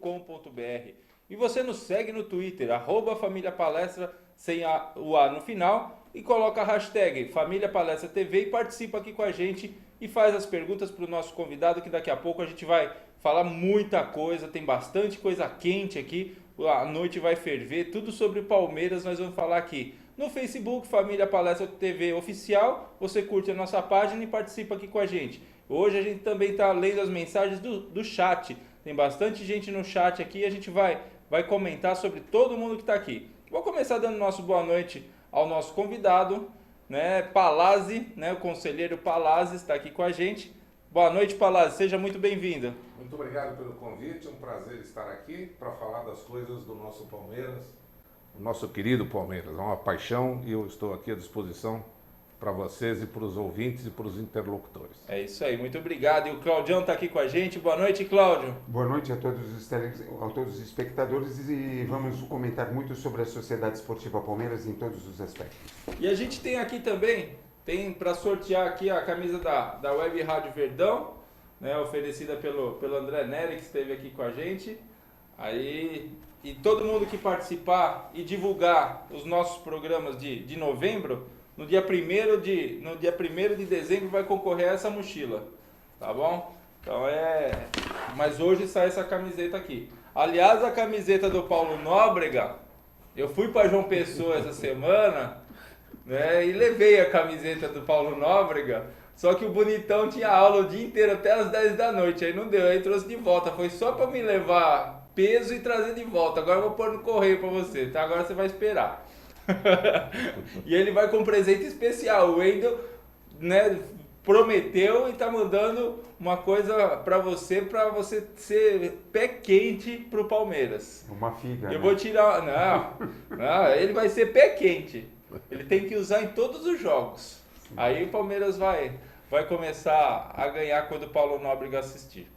.com.br. E você nos segue no Twitter, @Família Palestra, sem o A no final, e coloca a hashtag Família Palestra TV e participa aqui com a gente e faz as perguntas para o nosso convidado, que daqui a pouco a gente vai falar muita coisa, tem bastante coisa quente aqui, a noite vai ferver, tudo sobre o Palmeiras nós vamos falar aqui. No Facebook, Família Palestra TV Oficial, você curte a nossa página e participa aqui com a gente. Hoje a gente também está lendo as mensagens do chat. Tem bastante gente no chat aqui e a gente vai comentar sobre todo mundo que está aqui. Vou começar dando nosso boa noite ao nosso convidado, né, Palazzi, né, o conselheiro Palazzi está aqui com a gente. Boa noite, Palazzi, seja muito bem-vindo. Muito obrigado pelo convite, é um prazer estar aqui para falar das coisas do nosso Palmeiras, o nosso querido Palmeiras. É uma paixão e eu estou aqui à disposição para vocês e para os ouvintes e para os interlocutores. É isso aí, muito obrigado. E o Claudião está aqui com a gente. Boa noite, Cláudio. Boa noite a todos os espectadores e vamos comentar muito sobre a Sociedade Esportiva Palmeiras em todos os aspectos. E a gente tem aqui também, tem para sortear aqui a camisa da Web Rádio Verdão, né, oferecida pelo André Neri, que esteve aqui com a gente. Aí, e todo mundo que participar e divulgar os nossos programas de novembro, no dia 1º de dezembro vai concorrer a essa mochila, tá bom? Então mas hoje sai essa camiseta aqui. Aliás, a camiseta do Paulo Nóbrega, eu fui para João Pessoa essa semana, né, e levei a camiseta do Paulo Nóbrega, só que o bonitão tinha aula o dia inteiro até as 10 da noite, aí não deu, aí trouxe de volta, foi só para me levar peso e trazer de volta. Agora eu vou pôr no correio para você, tá? Agora você vai esperar. E ele vai com um presente especial. O Wendel, né, prometeu e tá mandando uma coisa para você ser pé quente pro Palmeiras. Uma figa. Eu vou tirar. Não, ele vai ser pé quente. Ele tem que usar em todos os jogos. Aí o Palmeiras vai começar a ganhar quando o Paulo Nóbrega assistir.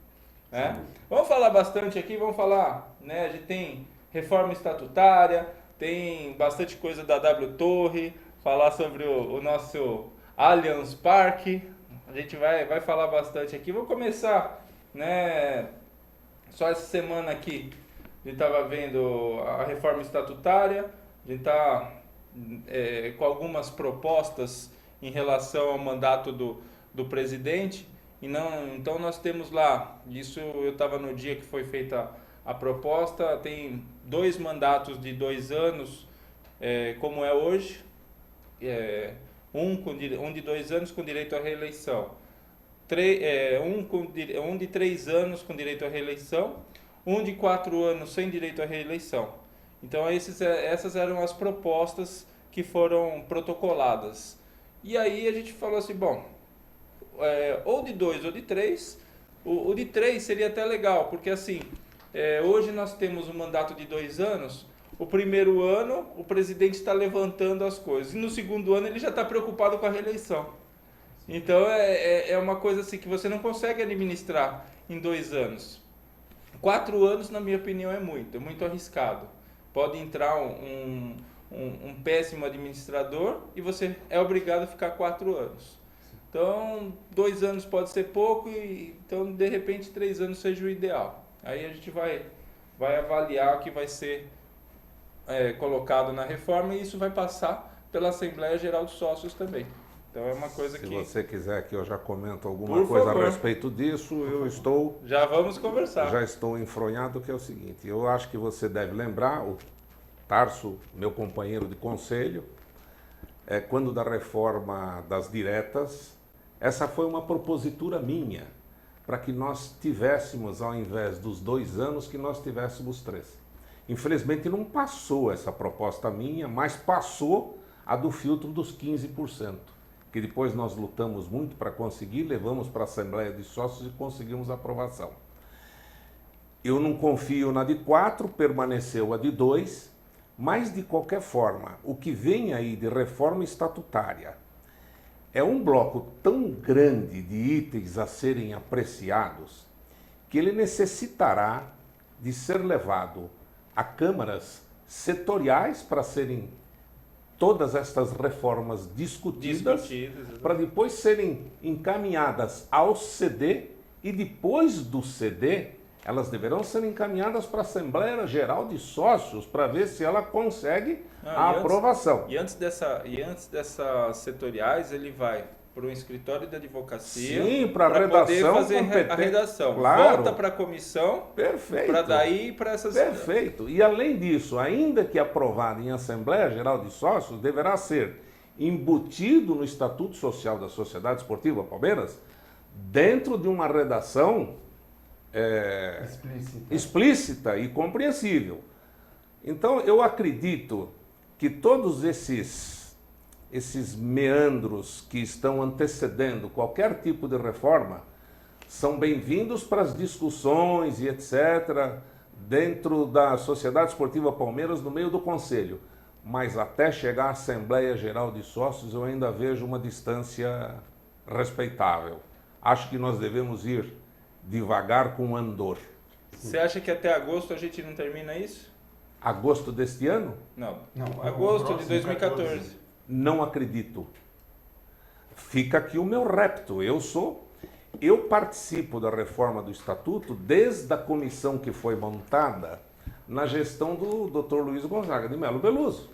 Né? Vamos falar bastante aqui, vamos falar, né? A gente tem reforma estatutária, tem bastante coisa da W Torre, falar sobre o nosso Allianz Parque. A gente vai falar bastante aqui. Vou começar, né? Só essa semana aqui a gente estava vendo a reforma estatutária, a gente está com algumas propostas em relação ao mandato do presidente. Então nós temos lá, isso eu estava no dia que foi feita a proposta, tem 2 mandatos de 2 anos, como é hoje, um de 2 anos com direito à reeleição, um de 3 anos com direito à reeleição, um de 4 anos sem direito à reeleição. Então essas eram as propostas que foram protocoladas. E aí a gente falou assim, bom, ou de 2 ou de 3, o de 3 seria até legal, porque assim, hoje nós temos um mandato de 2 anos, o primeiro ano o presidente está levantando as coisas, e no segundo ano ele já está preocupado com a reeleição. Então é uma coisa assim que você não consegue administrar em 2 anos. 4 anos, na minha opinião, é muito arriscado. Pode entrar um péssimo administrador e você é obrigado a ficar 4 anos. Então, 2 anos pode ser pouco, então de repente 3 anos seja o ideal. Aí a gente vai avaliar o que vai ser colocado na reforma e isso vai passar pela Assembleia Geral dos Sócios também. Então é uma coisa Se que... você quiser que eu já comento alguma Por coisa favor. a respeito disso, eu estou... Já vamos conversar. Já estou enfronhado, que é o seguinte, eu acho que você deve lembrar, o Tarso, meu companheiro de conselho, quando da reforma das diretas, essa foi uma propositura minha, para que nós tivéssemos, ao invés dos 2 anos, que nós tivéssemos 3. Infelizmente não passou essa proposta minha, mas passou a do filtro dos 15%, que depois nós lutamos muito para conseguir, levamos para a Assembleia de Sócios e conseguimos a aprovação. Eu não confio na de 4, permaneceu a de 2, mas de qualquer forma, o que vem aí de reforma estatutária é um bloco tão grande de itens a serem apreciados que ele necessitará de ser levado a câmaras setoriais para serem todas estas reformas discutidas para depois serem encaminhadas ao CD e depois do CD elas deverão ser encaminhadas para a Assembleia Geral de Sócios para ver se ela consegue a aprovação. E antes dessas setoriais, ele vai para o escritório de advocacia. Sim, para poder fazer competente. a redação. Claro. Volta para a comissão. Perfeito. Para daí para essas... Perfeito. E além disso, ainda que aprovado em Assembleia Geral de Sócios, deverá ser embutido no Estatuto Social da Sociedade Esportiva Palmeiras, dentro de uma redação explícita e compreensível. Então, eu acredito que todos esses meandros que estão antecedendo qualquer tipo de reforma são bem-vindos para as discussões e etc., dentro da Sociedade Esportiva Palmeiras, no meio do Conselho. Mas até chegar à Assembleia Geral de Sócios, eu ainda vejo uma distância respeitável. Acho que nós devemos ir devagar com andor. Você acha que até agosto a gente não termina isso? Agosto deste ano? Não. Não, Agosto de 2014. Não acredito. Fica aqui o meu repto. Eu participo da reforma do Estatuto desde a comissão que foi montada na gestão do Dr. Luiz Gonzaga de Melo Beluso.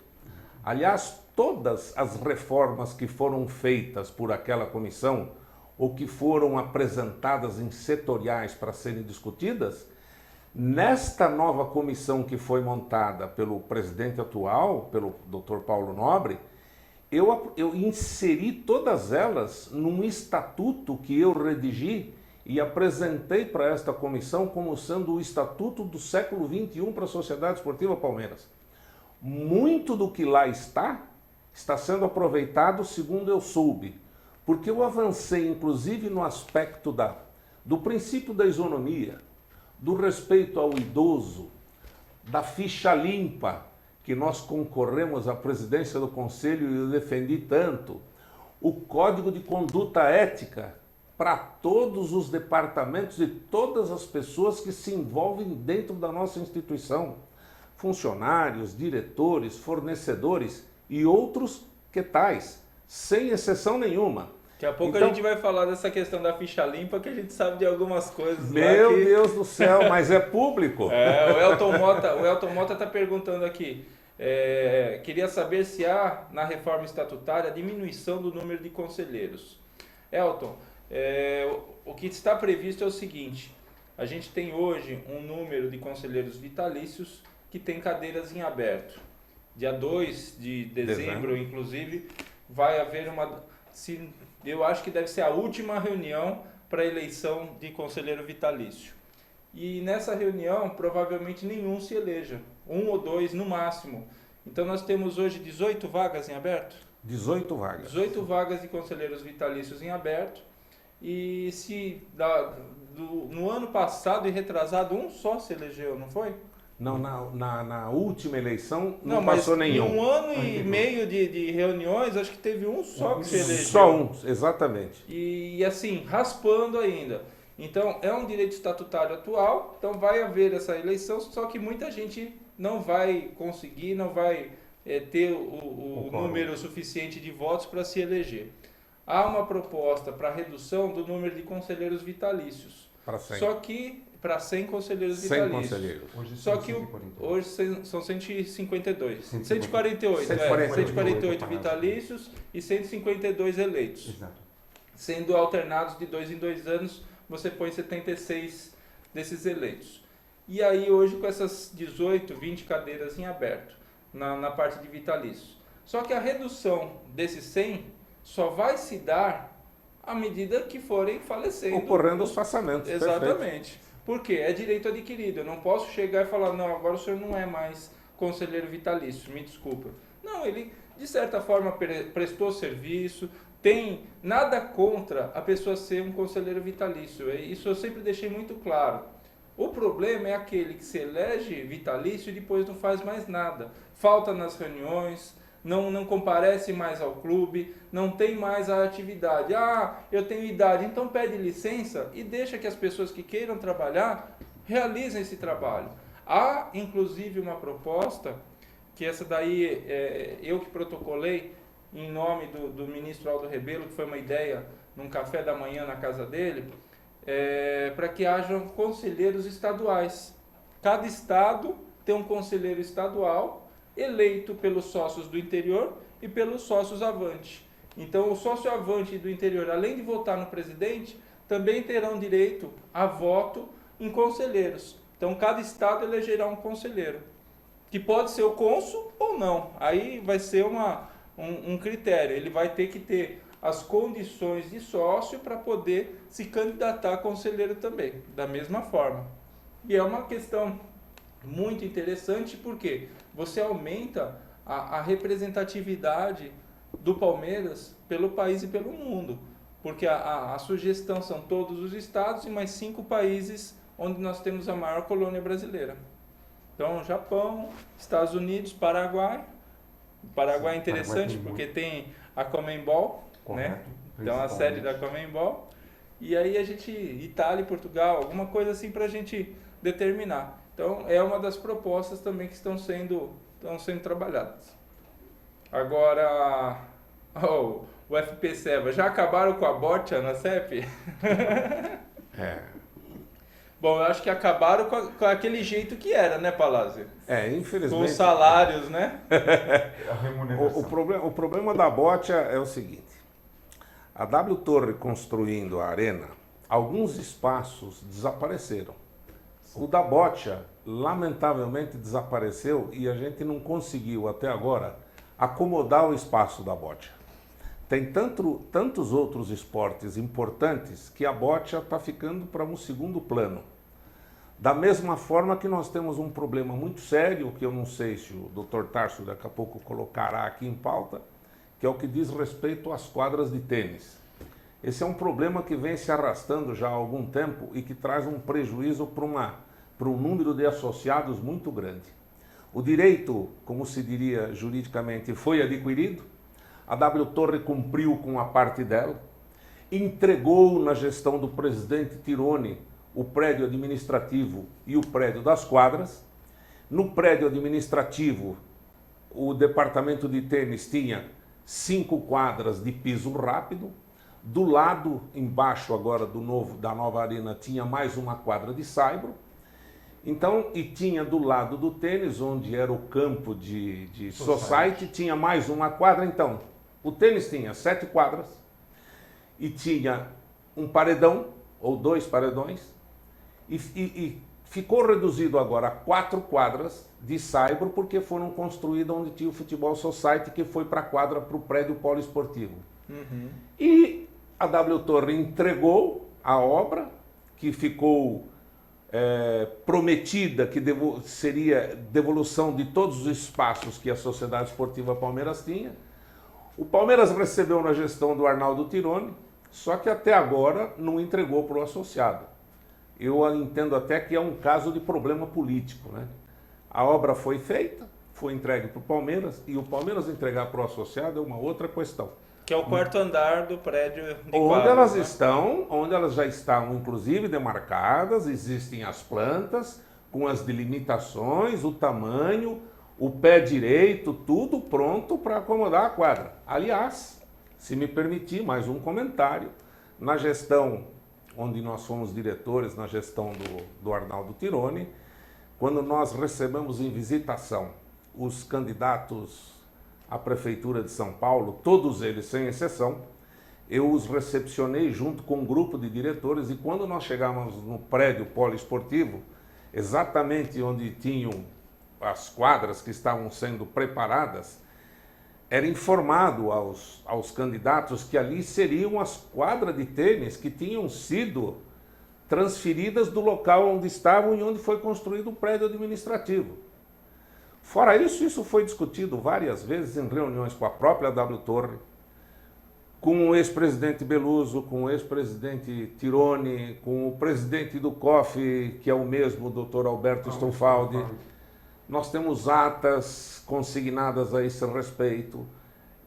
Aliás, todas as reformas que foram feitas por aquela comissão ou que foram apresentadas em setoriais para serem discutidas, nesta nova comissão que foi montada pelo presidente atual, pelo Dr. Paulo Nobre, eu inseri todas elas num estatuto que eu redigi e apresentei para esta comissão como sendo o estatuto do século XXI para a Sociedade Esportiva Palmeiras. Muito do que lá está sendo aproveitado segundo eu soube, porque eu avancei inclusive no aspecto do princípio da isonomia, do respeito ao idoso, da ficha limpa, que nós concorremos à presidência do Conselho e eu defendi tanto, o Código de Conduta Ética para todos os departamentos e todas as pessoas que se envolvem dentro da nossa instituição, funcionários, diretores, fornecedores e outros que tais, sem exceção nenhuma. Daqui a pouco Então, a gente vai falar dessa questão da ficha limpa, que a gente sabe de algumas coisas. Meu lá que... Deus do céu, mas é público. O Elton Mota está perguntando aqui. Queria saber se há na reforma estatutária diminuição do número de conselheiros. Elton, o que está previsto é o seguinte: a gente tem hoje um número de conselheiros vitalícios que tem cadeiras em aberto. Dia 2 de dezembro, inclusive, vai haver eu acho que deve ser a última reunião para a eleição de conselheiro vitalício. E nessa reunião, provavelmente nenhum se eleja. 1 ou 2 no máximo. Então nós temos hoje 18 vagas em aberto? 18 vagas. 18 vagas de conselheiros vitalícios em aberto. E no ano passado e retrasado, um só se elegeu, não foi? Não, na última eleição não passou nenhum. Em 1 ano e meio de reuniões, acho que teve um só que se elegeu. Só um, exatamente. E assim, raspando ainda. Então, é um direito estatutário atual, então vai haver essa eleição, só que muita gente não vai conseguir, não vai ter o número suficiente de votos para se eleger. Há uma proposta para redução do número de conselheiros vitalícios. Para sempre. Só que para 100 conselheiros 100 vitalícios. conselheiros. Hoje Só são que 148. hoje são 152. 148. 148 vitalícios e 152 eleitos. Exato. Sendo alternados de 2 em 2 anos, você põe 76 desses eleitos. E aí hoje com essas 18, 20 cadeiras em aberto na parte de vitalícios. Só que a redução desses 100 só vai se dar à medida que forem falecendo. Ocorrendo os façamentos. Exatamente. Por quê? É direito adquirido. Eu não posso chegar e falar, não, agora o senhor não é mais conselheiro vitalício, me desculpa. Não, ele de certa forma prestou serviço, tem nada contra a pessoa ser um conselheiro vitalício. Isso eu sempre deixei muito claro. O problema é aquele que se elege vitalício e depois não faz mais nada. Falta nas reuniões, não comparece mais ao clube, não tem mais a atividade. Ah, eu tenho idade, então pede licença e deixa que as pessoas que queiram trabalhar realizem esse trabalho. Há, inclusive, uma proposta, que essa daí eu que protocolei em nome do ministro Aldo Rebelo, que foi uma ideia num café da manhã na casa dele, para que hajam conselheiros estaduais. Cada estado tem um conselheiro estadual eleito pelos sócios do interior e pelos sócios avante. Então, o sócio avante do interior, além de votar no presidente, também terão direito a voto em conselheiros. Então, cada estado elegerá um conselheiro, que pode ser o cônsul ou não. Aí vai ser um critério. Ele vai ter que ter as condições de sócio para poder se candidatar a conselheiro também, da mesma forma. E é uma questão muito interessante porque você aumenta a representatividade do Palmeiras pelo país e pelo mundo. Porque a sugestão são todos os estados e mais 5 países onde nós temos a maior colônia brasileira. Então, Japão, Estados Unidos, Paraguai. O Paraguai é interessante porque tem a Conmebol, né? Então, a sede da Conmebol. E aí Itália e Portugal, alguma coisa assim para a gente determinar. Então, é uma das propostas também que estão sendo trabalhadas. Agora, o FP-SEVA, já acabaram com a bocha na CEP? Bom, eu acho que acabaram com aquele jeito que era, né, Palazzi? Infelizmente. Com os salários, né? O problema da bocha é o seguinte. A W Torre construindo a arena, alguns espaços desapareceram. O da bocha, lamentavelmente, desapareceu e a gente não conseguiu, até agora, acomodar o espaço da bocha. Tem tantos outros esportes importantes que a bocha está ficando para um segundo plano. Da mesma forma que nós temos um problema muito sério, que eu não sei se o Dr. Tarso daqui a pouco colocará aqui em pauta, que é o que diz respeito às quadras de tênis. Esse é um problema que vem se arrastando já há algum tempo e que traz um prejuízo para um número de associados muito grande. O direito, como se diria juridicamente, foi adquirido, a W Torre cumpriu com a parte dela, entregou na gestão do presidente Tironi o prédio administrativo e o prédio das quadras. No prédio administrativo, o departamento de tênis tinha 5 quadras de piso rápido. Do lado, embaixo agora da nova arena, tinha mais uma quadra de saibro. Então, e tinha do lado do tênis, onde era o campo de society, tinha mais uma quadra. Então, o tênis tinha 7 quadras e tinha um paredão, ou 2 paredões, e ficou reduzido agora a 4 quadras de saibro, porque foram construídas onde tinha o futebol society, que foi para a quadra, para o prédio poliesportivo. Uhum. E a W Torre entregou a obra, que ficou prometida, que seria devolução de todos os espaços que a Sociedade Esportiva Palmeiras tinha. O Palmeiras recebeu na gestão do Arnaldo Tironi, só que até agora não entregou para o associado. Eu entendo até que é um caso de problema político, né? A obra foi feita, foi entregue para o Palmeiras, e o Palmeiras entregar para o associado é uma outra questão. Que é o 4º andar do prédio de onde quadros, elas né? estão, onde elas já estão, inclusive, demarcadas, existem as plantas, com as delimitações, o tamanho, o pé direito, tudo pronto para acomodar a quadra. Aliás, se me permitir mais um comentário, na gestão onde nós fomos diretores na gestão do Arnaldo Tironi, quando nós recebemos em visitação os candidatos à Prefeitura de São Paulo, todos eles sem exceção, eu os recepcionei junto com um grupo de diretores e quando nós chegamos no prédio poliesportivo, exatamente onde tinham as quadras que estavam sendo preparadas, era informado aos candidatos que ali seriam as quadras de tênis que tinham sido transferidas do local onde estavam e onde foi construído o prédio administrativo. Fora isso, isso foi discutido várias vezes em reuniões com a própria W Torre, com o ex-presidente Beluso, com o ex-presidente Tironi, com o presidente do COF, que é o mesmo, o Dr. Alberto Stufaldi. Nós temos atas consignadas a esse respeito.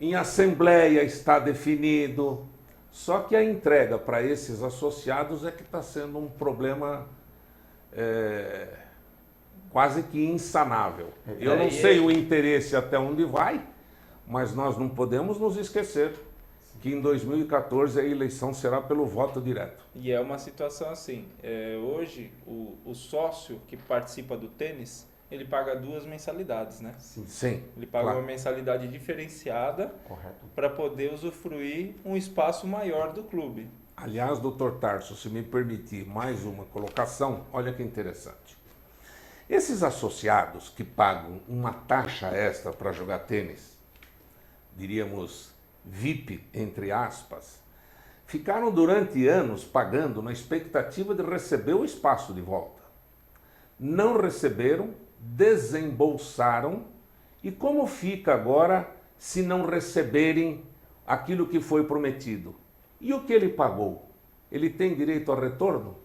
Em assembleia está definido. Só que a entrega para esses associados é que está sendo um problema quase que insanável. Eu não sei o interesse até onde vai, mas nós não podemos nos esquecer que em 2014 a eleição será pelo voto direto. E é uma situação assim, hoje o sócio que participa do tênis, ele paga 2 mensalidades, né? Sim. Ele paga uma mensalidade diferenciada para poder usufruir um espaço maior do clube. Aliás, doutor Tarso, se me permitir mais uma colocação, olha que interessante. Esses associados que pagam uma taxa extra para jogar tênis, diríamos VIP, entre aspas, ficaram durante anos pagando na expectativa de receber o espaço de volta. Não receberam, desembolsaram, e como fica agora se não receberem aquilo que foi prometido? E o que ele pagou? Ele tem direito a retorno?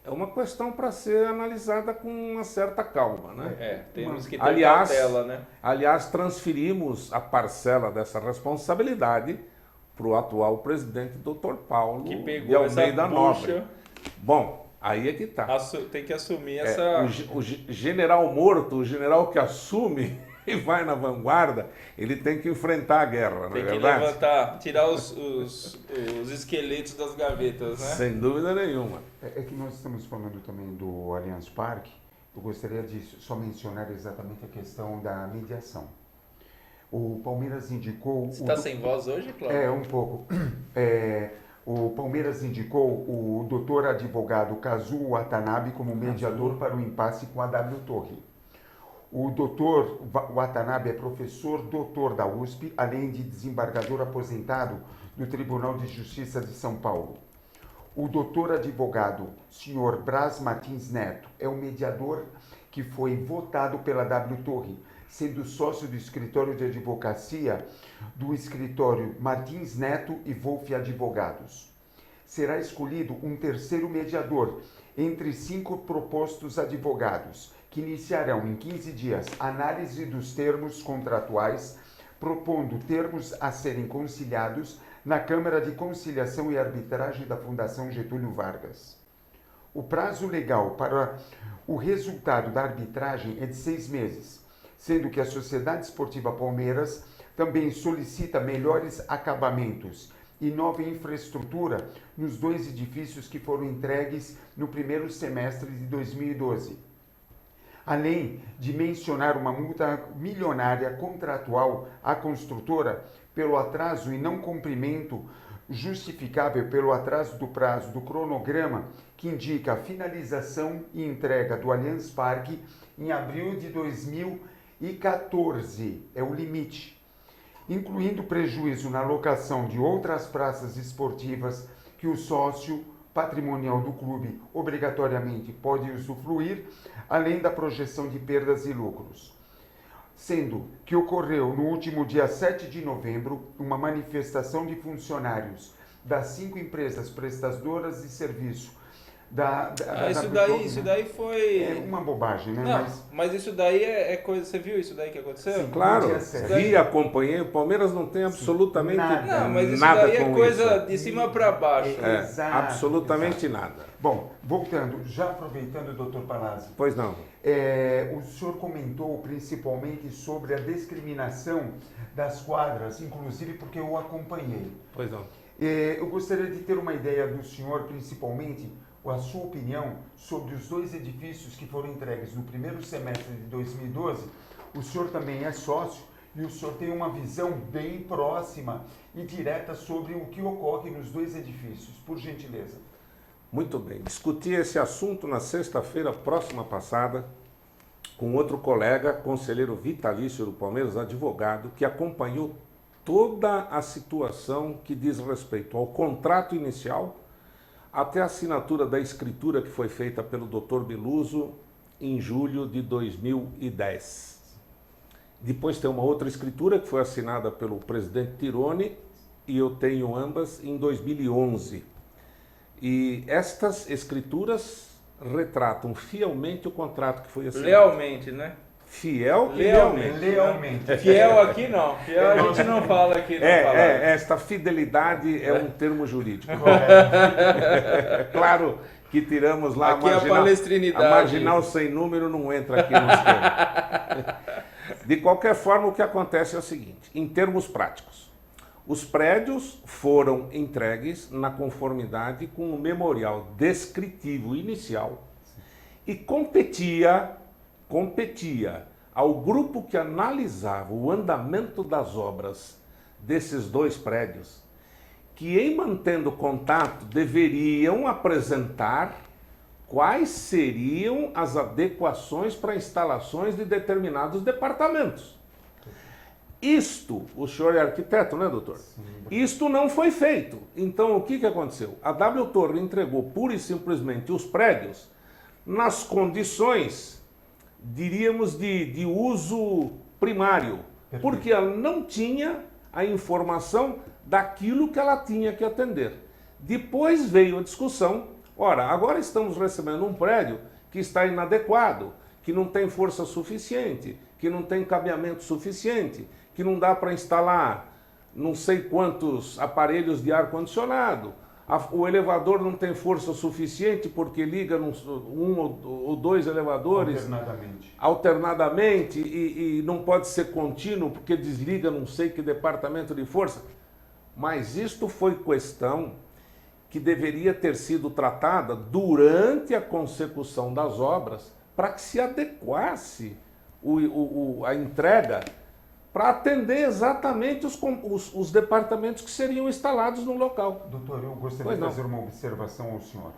É uma questão para ser analisada com uma certa calma, né? Temos que ter cautela, né? Aliás, transferimos a parcela dessa responsabilidade para o atual presidente, Dr. Paulo que pegou de Almeida essa Nobre. Bom, aí é que está. Tem que assumir essa... O general morto, o general que assume e vai na vanguarda, ele tem que enfrentar a guerra, não é verdade? Tem que levantar, tirar os esqueletos das gavetas, né? Sem dúvida nenhuma. É que nós estamos falando também do Allianz Parque. Eu gostaria de só mencionar exatamente a questão da mediação. O Palmeiras indicou... Você está sem voz hoje, Cláudio? Um pouco. O Palmeiras indicou o doutor advogado Kazuo Watanabe como mediador para o impasse com a W Torre. O doutor Watanabe é professor doutor da USP, além de desembargador aposentado do Tribunal de Justiça de São Paulo. O doutor advogado, senhor Braz Martins Neto, é o mediador que foi votado pela W Torre, sendo sócio do escritório de advocacia do escritório Martins Neto e Wolff Advogados. Será escolhido um terceiro mediador entre 5 propostos advogados, que iniciarão em 15 dias análise dos termos contratuais, propondo termos a serem conciliados na Câmara de Conciliação e Arbitragem da Fundação Getúlio Vargas. O prazo legal para o resultado da arbitragem é de 6 meses, sendo que a Sociedade Esportiva Palmeiras também solicita melhores acabamentos e nova infraestrutura nos 2 edifícios que foram entregues no primeiro semestre de 2012. Além de mencionar uma multa milionária contratual à construtora pelo atraso e não cumprimento justificável pelo atraso do prazo do cronograma que indica a finalização e entrega do Allianz Parque em abril de 2014, é o limite, incluindo prejuízo na locação de outras praças esportivas que o sócio patrimonial do clube obrigatoriamente pode usufruir, além da projeção de perdas e lucros. Sendo que ocorreu no último dia 7 de novembro uma manifestação de funcionários das 5 empresas prestadoras de serviço isso daí foi... É uma bobagem, né? Não, mas isso daí é coisa... Você viu isso daí que aconteceu? Sim, claro, vi, acompanhei. O Palmeiras não tem absolutamente nada. Não, mas isso daí é coisa de cima para baixo. Absolutamente nada. Bom, voltando, já aproveitando, doutor Palazzi. Pois não. O senhor comentou principalmente sobre a discriminação das quadras, inclusive porque eu acompanhei. Pois não. Eu gostaria de ter uma ideia do senhor, principalmente, a sua opinião sobre os 2 edifícios que foram entregues no primeiro semestre de 2012. O senhor também é sócio e o senhor tem uma visão bem próxima e direta sobre o que ocorre nos 2 edifícios. Por gentileza. Muito bem. Discuti esse assunto na sexta-feira próxima passada com outro colega, conselheiro vitalício do Palmeiras, advogado, que acompanhou toda a situação que diz respeito ao contrato inicial até a assinatura da escritura que foi feita pelo Dr. Beluso em julho de 2010. Depois tem uma outra escritura que foi assinada pelo presidente Tironi e eu tenho ambas em 2011. E estas escrituras retratam fielmente o contrato que foi assinado. Lealmente, né? Fiel e lealmente. Lealmente. Fiel aqui não. Fiel a gente não fala aqui. Esta fidelidade é um termo jurídico. Claro que tiramos lá aqui a marginal sem número não entra aqui no esquema. De qualquer forma, o que acontece é o seguinte, em termos práticos, os prédios foram entregues na conformidade com o memorial descritivo inicial e competia ao grupo que analisava o andamento das obras desses 2 prédios, que em mantendo contato deveriam apresentar quais seriam as adequações para instalações de determinados departamentos. Isto, o senhor é arquiteto, né, doutor? Sim. Isto não foi feito. Então, o que aconteceu? A W Torre entregou pura e simplesmente os prédios nas condições, diríamos, de uso primário, porque ela não tinha a informação daquilo que ela tinha que atender. Depois veio a discussão, ora, agora estamos recebendo um prédio que está inadequado, que não tem força suficiente, que não tem cabeamento suficiente, que não dá para instalar não sei quantos aparelhos de ar-condicionado, o elevador não tem força suficiente porque liga um ou 2 elevadores alternadamente e não pode ser contínuo porque desliga não sei que departamento de força. Mas isto foi questão que deveria ter sido tratada durante a consecução das obras para que se adequasse a entrega para atender exatamente os departamentos que seriam instalados no local. Doutor, eu gostaria de fazer uma observação ao senhor.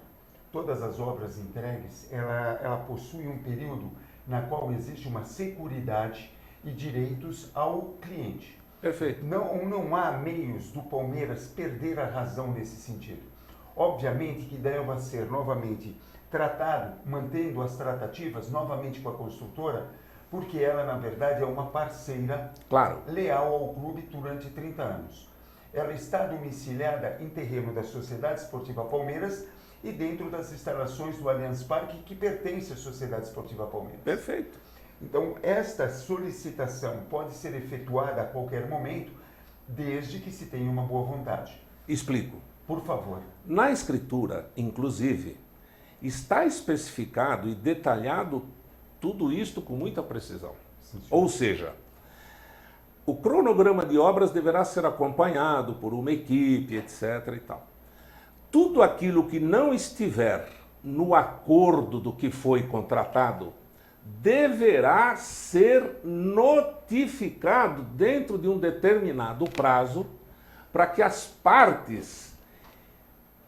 Todas as obras entregues, ela possui um período na qual existe uma seguridade e direitos ao cliente. Perfeito. Não há meios do Palmeiras perder a razão nesse sentido. Obviamente que deve ser novamente tratado, mantendo as tratativas novamente com a construtora, porque ela, na verdade, é uma parceira leal ao clube durante 30 anos. Ela está domiciliada em terreno da Sociedade Esportiva Palmeiras e dentro das instalações do Allianz Parque, que pertence à Sociedade Esportiva Palmeiras. Perfeito. Então, esta solicitação pode ser efetuada a qualquer momento, desde que se tenha uma boa vontade. Explico. Por favor. Na escritura, inclusive, está especificado e detalhado tudo isto com muita precisão. Sim, ou seja, o cronograma de obras deverá ser acompanhado por uma equipe, etc. e tal. Tudo aquilo que não estiver no acordo do que foi contratado deverá ser notificado dentro de um determinado prazo para que as partes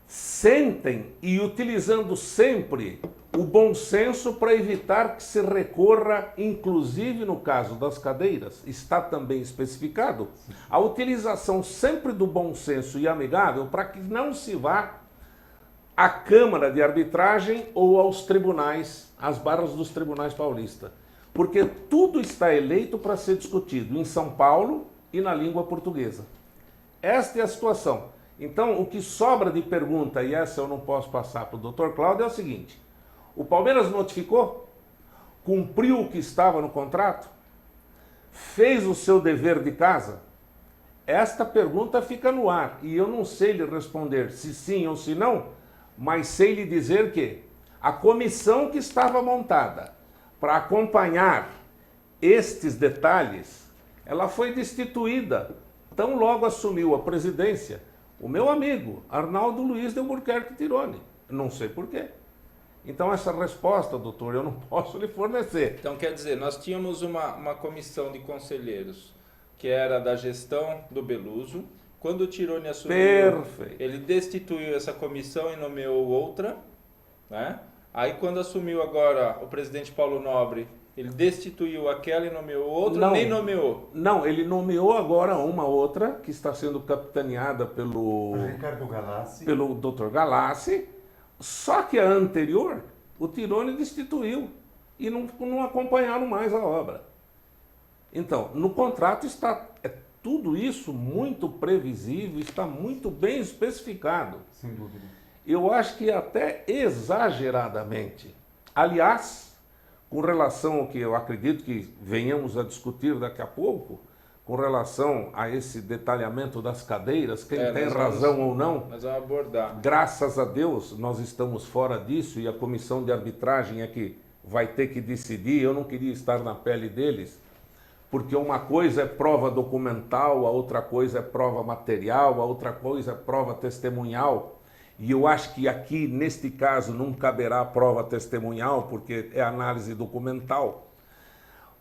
sentem e utilizando sempre o bom senso para evitar que se recorra, inclusive no caso das cadeiras, está também especificado, a utilização sempre do bom senso e amigável para que não se vá à Câmara de Arbitragem ou aos tribunais, às barras dos tribunais paulistas. Porque tudo está eleito para ser discutido em São Paulo e na língua portuguesa. Esta é a situação. Então, o que sobra de pergunta, e essa eu não posso passar para o Dr. Cláudio, é o seguinte: o Palmeiras notificou? Cumpriu o que estava no contrato? Fez o seu dever de casa? Esta pergunta fica no ar e eu não sei lhe responder se sim ou se não, mas sei lhe dizer que a comissão que estava montada para acompanhar estes detalhes, ela foi destituída. Tão logo assumiu a presidência o meu amigo Arnaldo Luiz de Albuquerque Tironi. Não sei por quê. Então essa resposta, doutor, eu não posso lhe fornecer. Então quer dizer, nós tínhamos uma comissão de conselheiros que era da gestão do Beluso. Quando o Tironi assumiu, Perfeito. ele destituiu essa comissão e nomeou outra, né? Aí quando assumiu agora o presidente Paulo Nobre, ele destituiu aquela e nomeou outra, Não. nem nomeou. Não, ele nomeou agora uma outra que está sendo capitaneada pelo Ricardo Galassi. pelo Dr. Galassi, só que a anterior o Tironi destituiu e não acompanharam mais a obra. Então, no contrato está tudo isso muito previsível, está muito bem especificado. Sem dúvida. Eu acho que até exageradamente. Aliás, com relação ao que eu acredito que venhamos a discutir daqui a pouco, com relação a esse detalhamento das cadeiras, quem tem razão ou não, Nós vamos abordar. graças a Deus nós estamos fora disso e a comissão de arbitragem é que vai ter que decidir. Eu não queria estar na pele deles, porque uma coisa é prova documental, a outra coisa é prova material, a outra coisa é prova testemunhal. E eu acho que aqui, neste caso, não caberá prova testemunhal, porque é análise documental.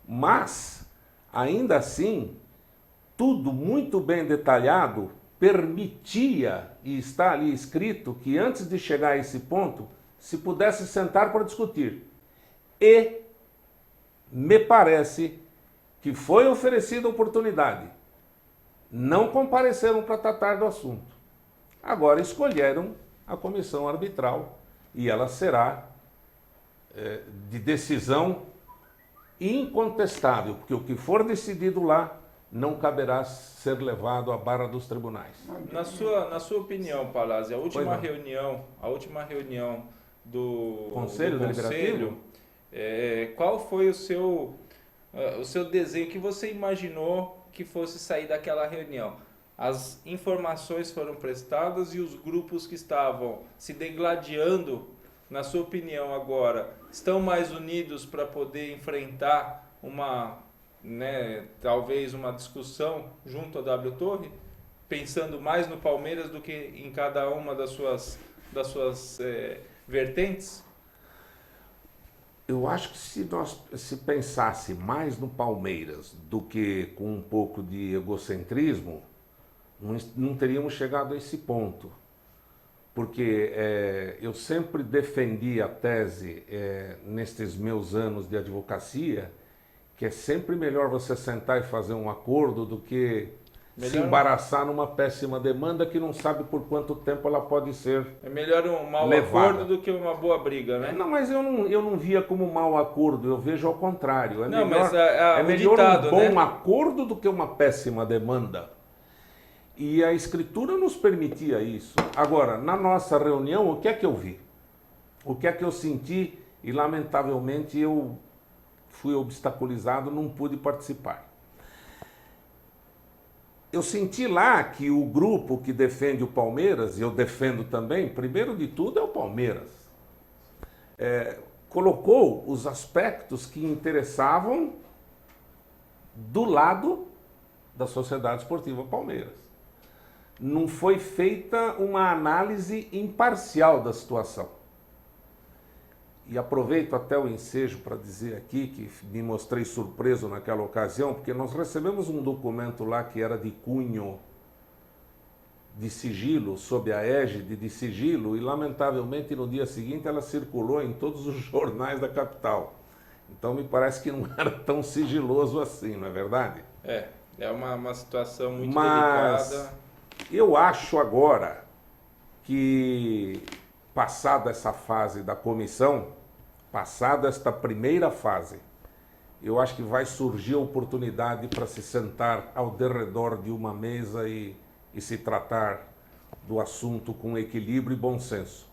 Mas, ainda assim, tudo muito bem detalhado permitia, e está ali escrito, que antes de chegar a esse ponto, se pudesse sentar para discutir. E me parece que foi oferecida a oportunidade. Não compareceram para tratar do assunto. Agora escolheram a comissão arbitral e ela será de decisão incontestável, porque o que for decidido lá não caberá ser levado à barra dos tribunais. Na sua opinião, Palazzi, a última reunião do Conselho Deliberativo? Qual foi o seu desenho que você imaginou que fosse sair daquela reunião? As informações foram prestadas e os grupos que estavam se degladiando, na sua opinião agora, estão mais unidos para poder enfrentar talvez uma discussão junto à W Torre, pensando mais no Palmeiras do que em cada uma das suas vertentes? Eu acho que se pensasse mais no Palmeiras do que com um pouco de egocentrismo, não teríamos chegado a esse ponto. Porque eu sempre defendi a tese, nestes meus anos de advocacia, que é sempre melhor você sentar e fazer um acordo do que se embaraçar numa péssima demanda que não sabe por quanto tempo ela pode ser É melhor um mau levada. acordo do que uma boa briga, né? Não, mas eu não via como um mau acordo, eu vejo ao contrário. Não, melhor, mas o melhor ditado, um bom né? acordo do que uma péssima demanda. E a Escritura nos permitia isso. Agora, na nossa reunião, o que é que eu vi? O que é que eu senti? E, lamentavelmente, eu fui obstaculizado, não pude participar. Eu senti lá que o grupo que defende o Palmeiras, e eu defendo também, primeiro de tudo é o Palmeiras, colocou os aspectos que interessavam do lado da Sociedade Esportiva Palmeiras. Não foi feita uma análise imparcial da situação. E aproveito até o ensejo para dizer aqui que me mostrei surpreso naquela ocasião, porque nós recebemos um documento lá que era de cunho de sigilo, sob a égide de sigilo, e lamentavelmente no dia seguinte ela circulou em todos os jornais da capital. Então me parece que não era tão sigiloso assim, não é verdade? É uma situação muito Mas delicada. eu acho agora que, passada essa fase da comissão, passada esta primeira fase, eu acho que vai surgir a oportunidade para se sentar ao derredor de uma mesa e se tratar do assunto com equilíbrio e bom senso,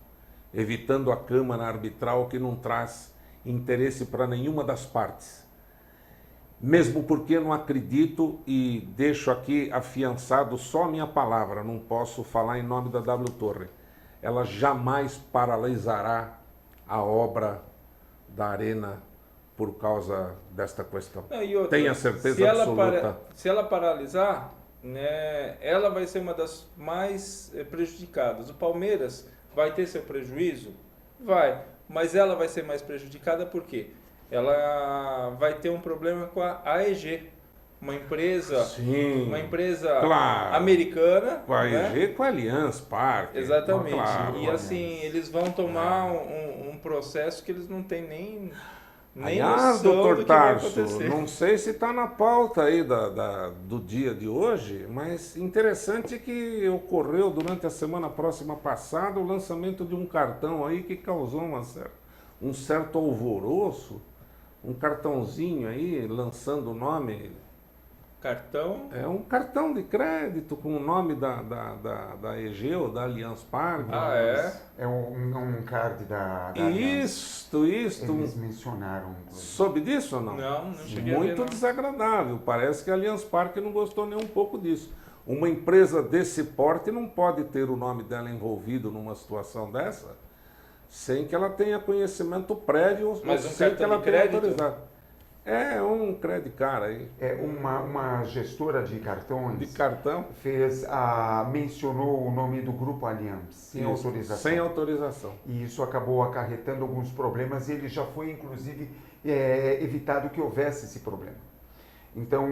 evitando a câmara arbitral que não traz interesse para nenhuma das partes. Mesmo porque não acredito, e deixo aqui afiançado só a minha palavra, não posso falar em nome da W Torre, ela jamais paralisará a obra da Arena por causa desta questão. Não, e outra, Tenha certeza absoluta. Se ela paralisar, né, ela vai ser uma das mais prejudicadas. O Palmeiras vai ter seu prejuízo? Vai, mas ela vai ser mais prejudicada por quê? Ela vai ter um problema com a AEG, Sim, uma empresa claro. americana, Com a né? AEG, com a Allianz Parque. Exatamente. Claro, E assim, eles vão tomar um processo que eles não têm nem aliás, noção doutor do que vai Tarso, acontecer. não sei se está na pauta aí do dia de hoje, mas interessante que ocorreu durante a semana próxima passada o lançamento de um cartão aí que causou um certo alvoroço, um cartãozinho aí lançando o nome. Cartão? É um cartão de crédito com o nome da EG ou da Allianz Parque. Ah, é? É um card da Isto. Eles mencionaram. Soube disso ou não? Não cheguei a ver, Muito não. desagradável. Parece que a Allianz Parque não gostou nem um pouco disso. Uma empresa desse porte não pode ter o nome dela envolvido numa situação dessa sem que ela tenha conhecimento prévio ou Mas um sem que cartão ela de tenha crédito? autorizado. É um crédito cara aí. É uma gestora de cartões. De cartão. Mencionou o nome do Grupo Allianz sem Isso, autorização. Sem autorização. E isso acabou acarretando alguns problemas e ele já foi, inclusive, evitado que houvesse esse problema. Então,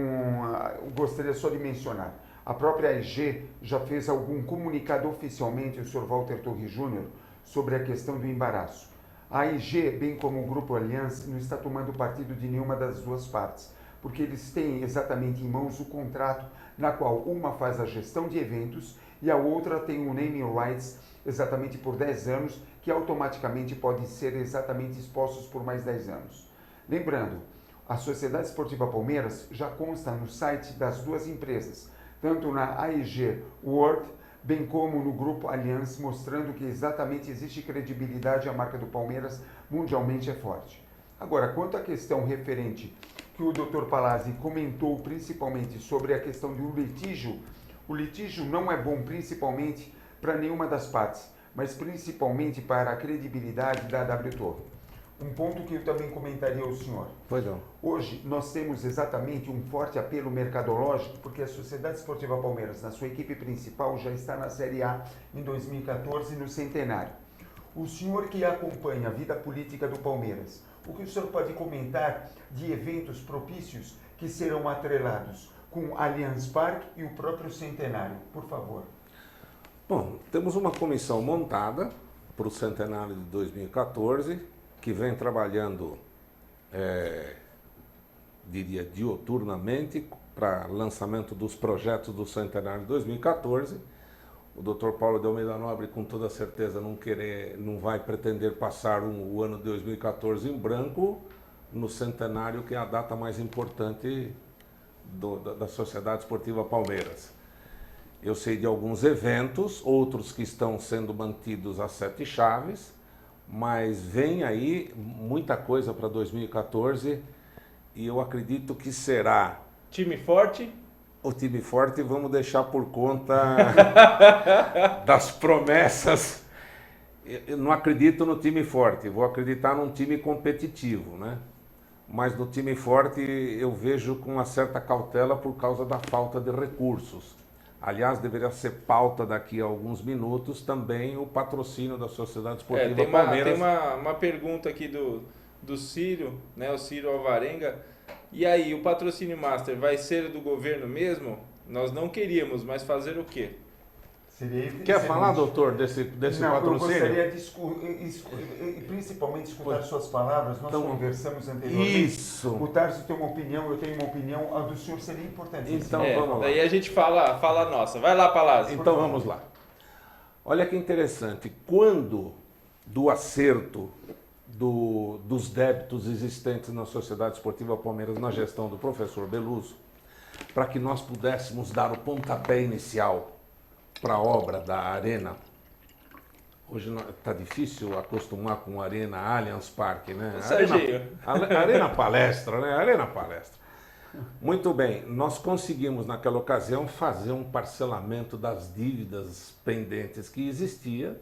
eu gostaria só de mencionar, a própria AEG já fez algum comunicado oficialmente, o Sr. Walter Torres Júnior, sobre a questão do embaraço. A AEG, bem como o Grupo Allianz, não está tomando partido de nenhuma das duas partes, porque eles têm exatamente em mãos o contrato na qual uma faz a gestão de eventos e a outra tem o naming rights exatamente por 10 anos, que automaticamente podem ser exatamente expostos por mais 10 anos. Lembrando, a Sociedade Esportiva Palmeiras já consta no site das duas empresas, tanto na AEG World, bem como no Grupo Allianz, mostrando que exatamente existe credibilidade, a marca do Palmeiras mundialmente é forte. Agora, quanto à questão referente que o Dr. Palazzi comentou principalmente sobre a questão do litígio, o litígio não é bom principalmente para nenhuma das partes, mas principalmente para a credibilidade da W Torre. Um ponto que eu também comentaria ao senhor. Pois não. Hoje nós temos exatamente um forte apelo mercadológico, porque a Sociedade Esportiva Palmeiras, na sua equipe principal, já está na Série A em 2014, no centenário. O senhor que acompanha a vida política do Palmeiras, o que o senhor pode comentar de eventos propícios que serão atrelados com Allianz Parque e o próprio centenário, por favor? Bom, temos uma comissão montada para o centenário de 2014, que vem trabalhando, diria, dioturnamente para lançamento dos projetos do centenário de 2014. O Dr. Paulo de Almeida Nobre, com toda certeza, não vai pretender passar o ano de 2014 em branco no centenário, que é a data mais importante da Sociedade Esportiva Palmeiras. Eu sei de alguns eventos, outros que estão sendo mantidos a 7 chaves, mas vem aí muita coisa para 2014 e eu acredito que será... Time forte? O time forte vamos deixar por conta das promessas. Eu não acredito no time forte, vou acreditar num time competitivo, né? Mas no time forte eu vejo com uma certa cautela por causa da falta de recursos. Aliás, deveria ser pauta daqui a alguns minutos também o patrocínio da Sociedade Esportiva Palmeiras. Tem uma pergunta aqui do Círio, né, o Círio Alvarenga. E aí, o patrocínio master vai ser do governo mesmo? Nós não queríamos, mas fazer o quê? Quer falar, doutor, desse patrocínio? Eu gostaria de principalmente escutar suas palavras. Nós conversamos anteriormente. Isso. O Tarso tem uma opinião, eu tenho uma opinião. A do senhor seria importante. Então vamos lá. Daí a gente fala a nossa. Vai lá, Palazzi. Então vamos lá. Olha que interessante. Quando do acerto dos débitos existentes na Sociedade Esportiva Palmeiras na gestão do professor Beluso, para que nós pudéssemos dar o pontapé inicial para a obra da Arena. Hoje está difícil acostumar com a Arena Allianz Parque, né? Arena Palestra, né? Arena Palestra. Muito bem, nós conseguimos naquela ocasião fazer um parcelamento das dívidas pendentes que existia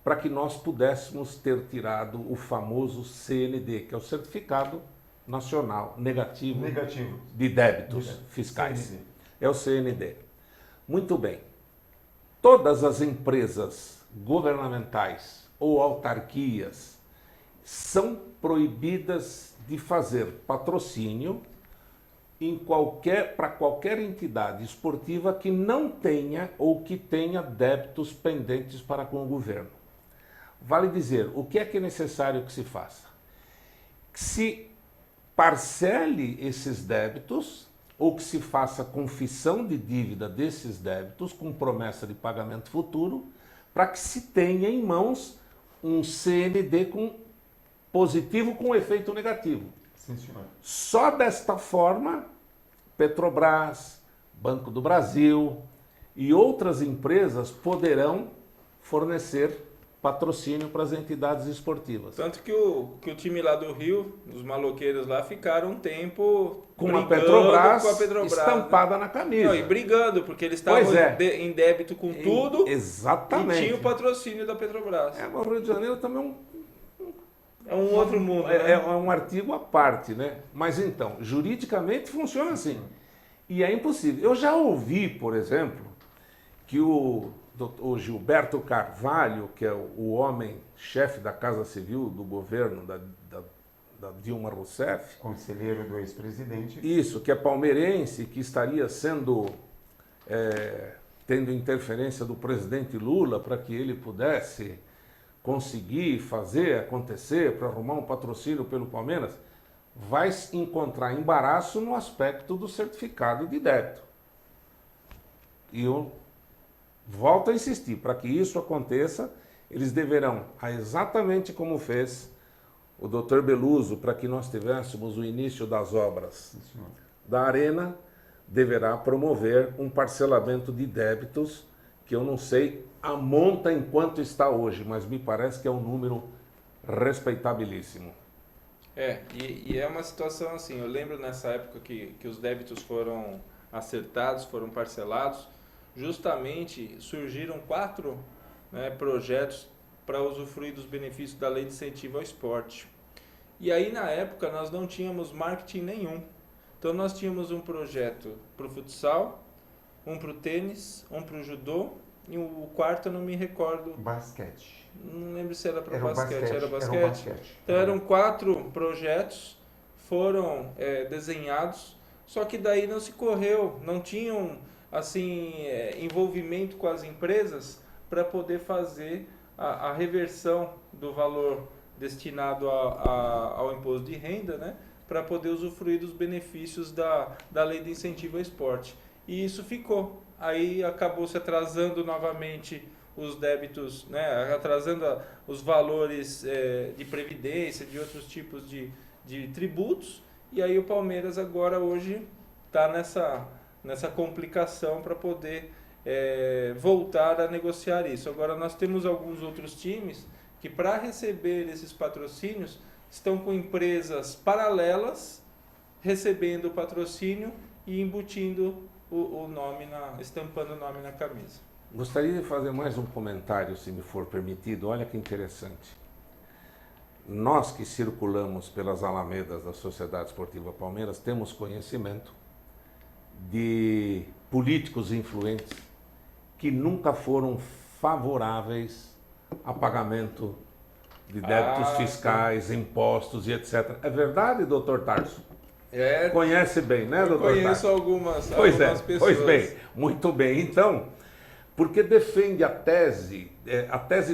para que nós pudéssemos ter tirado o famoso CND, que é o Certificado Nacional Negativo de Débitos Fiscais. CND. É o CND. Muito bem. Todas as empresas governamentais ou autarquias são proibidas de fazer patrocínio para qualquer entidade esportiva que não tenha ou que tenha débitos pendentes para com o governo. Vale dizer, o que é necessário que se faça? Que se parcele esses débitos ou que se faça confissão de dívida desses débitos com promessa de pagamento futuro, para que se tenha em mãos um CND positivo com efeito negativo. Sim, senhor. Só desta forma, Petrobras, Banco do Brasil e outras empresas poderão fornecer patrocínio para as entidades esportivas. Tanto que o time lá do Rio, os maloqueiros lá, ficaram um tempo com a Petrobras né? estampada na camisa. Não, e brigando, porque eles estavam em débito com tudo. Exatamente. E tinha o patrocínio da Petrobras. O Rio de Janeiro também é um outro mundo, né? É um artigo à parte, né? Mas então, juridicamente funciona assim. E é impossível. Eu já ouvi, por exemplo, que o Gilberto Carvalho, que é o homem-chefe da Casa Civil do governo da Dilma Rousseff. Conselheiro do ex-presidente. Isso, que é palmeirense, que estaria tendo interferência do presidente Lula para que ele pudesse conseguir fazer acontecer, para arrumar um patrocínio pelo Palmeiras, vai encontrar embaraço no aspecto do certificado de débito. E eu volto a insistir, para que isso aconteça, eles deverão, exatamente como fez o Dr. Beluso, para que nós tivéssemos o início das obras da Arena, deverá promover um parcelamento de débitos, que eu não sei a monta em quanto está hoje, mas me parece que é um número respeitabilíssimo. E é uma situação assim, eu lembro nessa época que os débitos foram acertados, foram parcelados, justamente surgiram 4 projetos para usufruir dos benefícios da Lei de Incentivo ao Esporte. E aí, na época, nós não tínhamos marketing nenhum. Então, nós tínhamos um projeto para o futsal, um para o tênis, um para o judô, e o quarto eu não me recordo. Basquete. Não lembro se era para basquete. Era basquete. Então, eram 4 projetos, foram desenhados, só que daí não se correu, não tinham envolvimento com as empresas para poder fazer a reversão do valor destinado ao imposto de renda, né, para poder usufruir dos benefícios da Lei de Incentivo ao Esporte. E isso ficou. Aí acabou se atrasando novamente os débitos, né, atrasando os valores de previdência, de outros tipos de tributos, e aí o Palmeiras agora hoje está nessa complicação para poder voltar a negociar isso. Agora nós temos alguns outros times que, para receber esses patrocínios, estão com empresas paralelas recebendo o patrocínio e embutindo o nome, estampando o nome na camisa. Gostaria de fazer mais um comentário, se me for permitido. Olha que interessante. Nós que circulamos pelas alamedas da Sociedade Esportiva Palmeiras temos conhecimento de políticos influentes que nunca foram favoráveis a pagamento de débitos fiscais, impostos e etc. É verdade, doutor Tarso? Conhece bem, né, doutor Tarso? Conheço algumas pessoas. Pois bem, muito bem. Então, porque defende a tese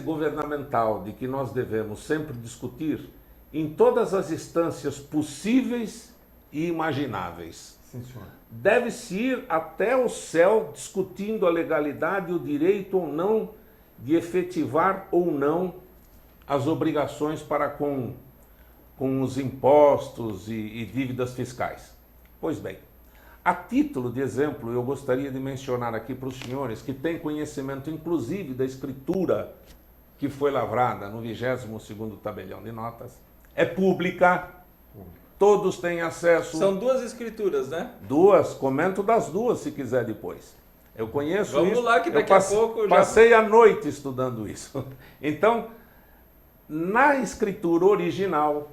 governamental de que nós devemos sempre discutir em todas as instâncias possíveis e imagináveis. Sim, senhor. Deve-se ir até o céu discutindo a legalidade e o direito ou não de efetivar ou não as obrigações para com os impostos e dívidas fiscais. Pois bem, a título de exemplo, eu gostaria de mencionar aqui para os senhores que têm conhecimento, inclusive, da escritura que foi lavrada no 22º tabelião de notas. É pública, todos têm acesso. São 2 escrituras, né? 2, comento das 2 se quiser depois. Eu conheço isso. Vamos lá que daqui a pouco passei a noite estudando isso. Então, na escritura original,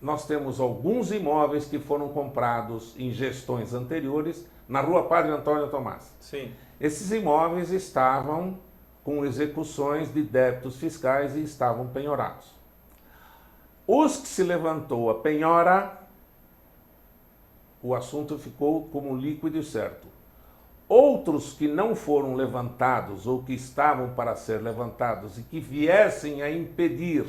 nós temos alguns imóveis que foram comprados em gestões anteriores na Rua Padre Antônio Tomás. Sim. Esses imóveis estavam com execuções de débitos fiscais e estavam penhorados. Os que se levantou a penhora, o assunto ficou como líquido e certo. Outros que não foram levantados ou que estavam para ser levantados e que viessem a impedir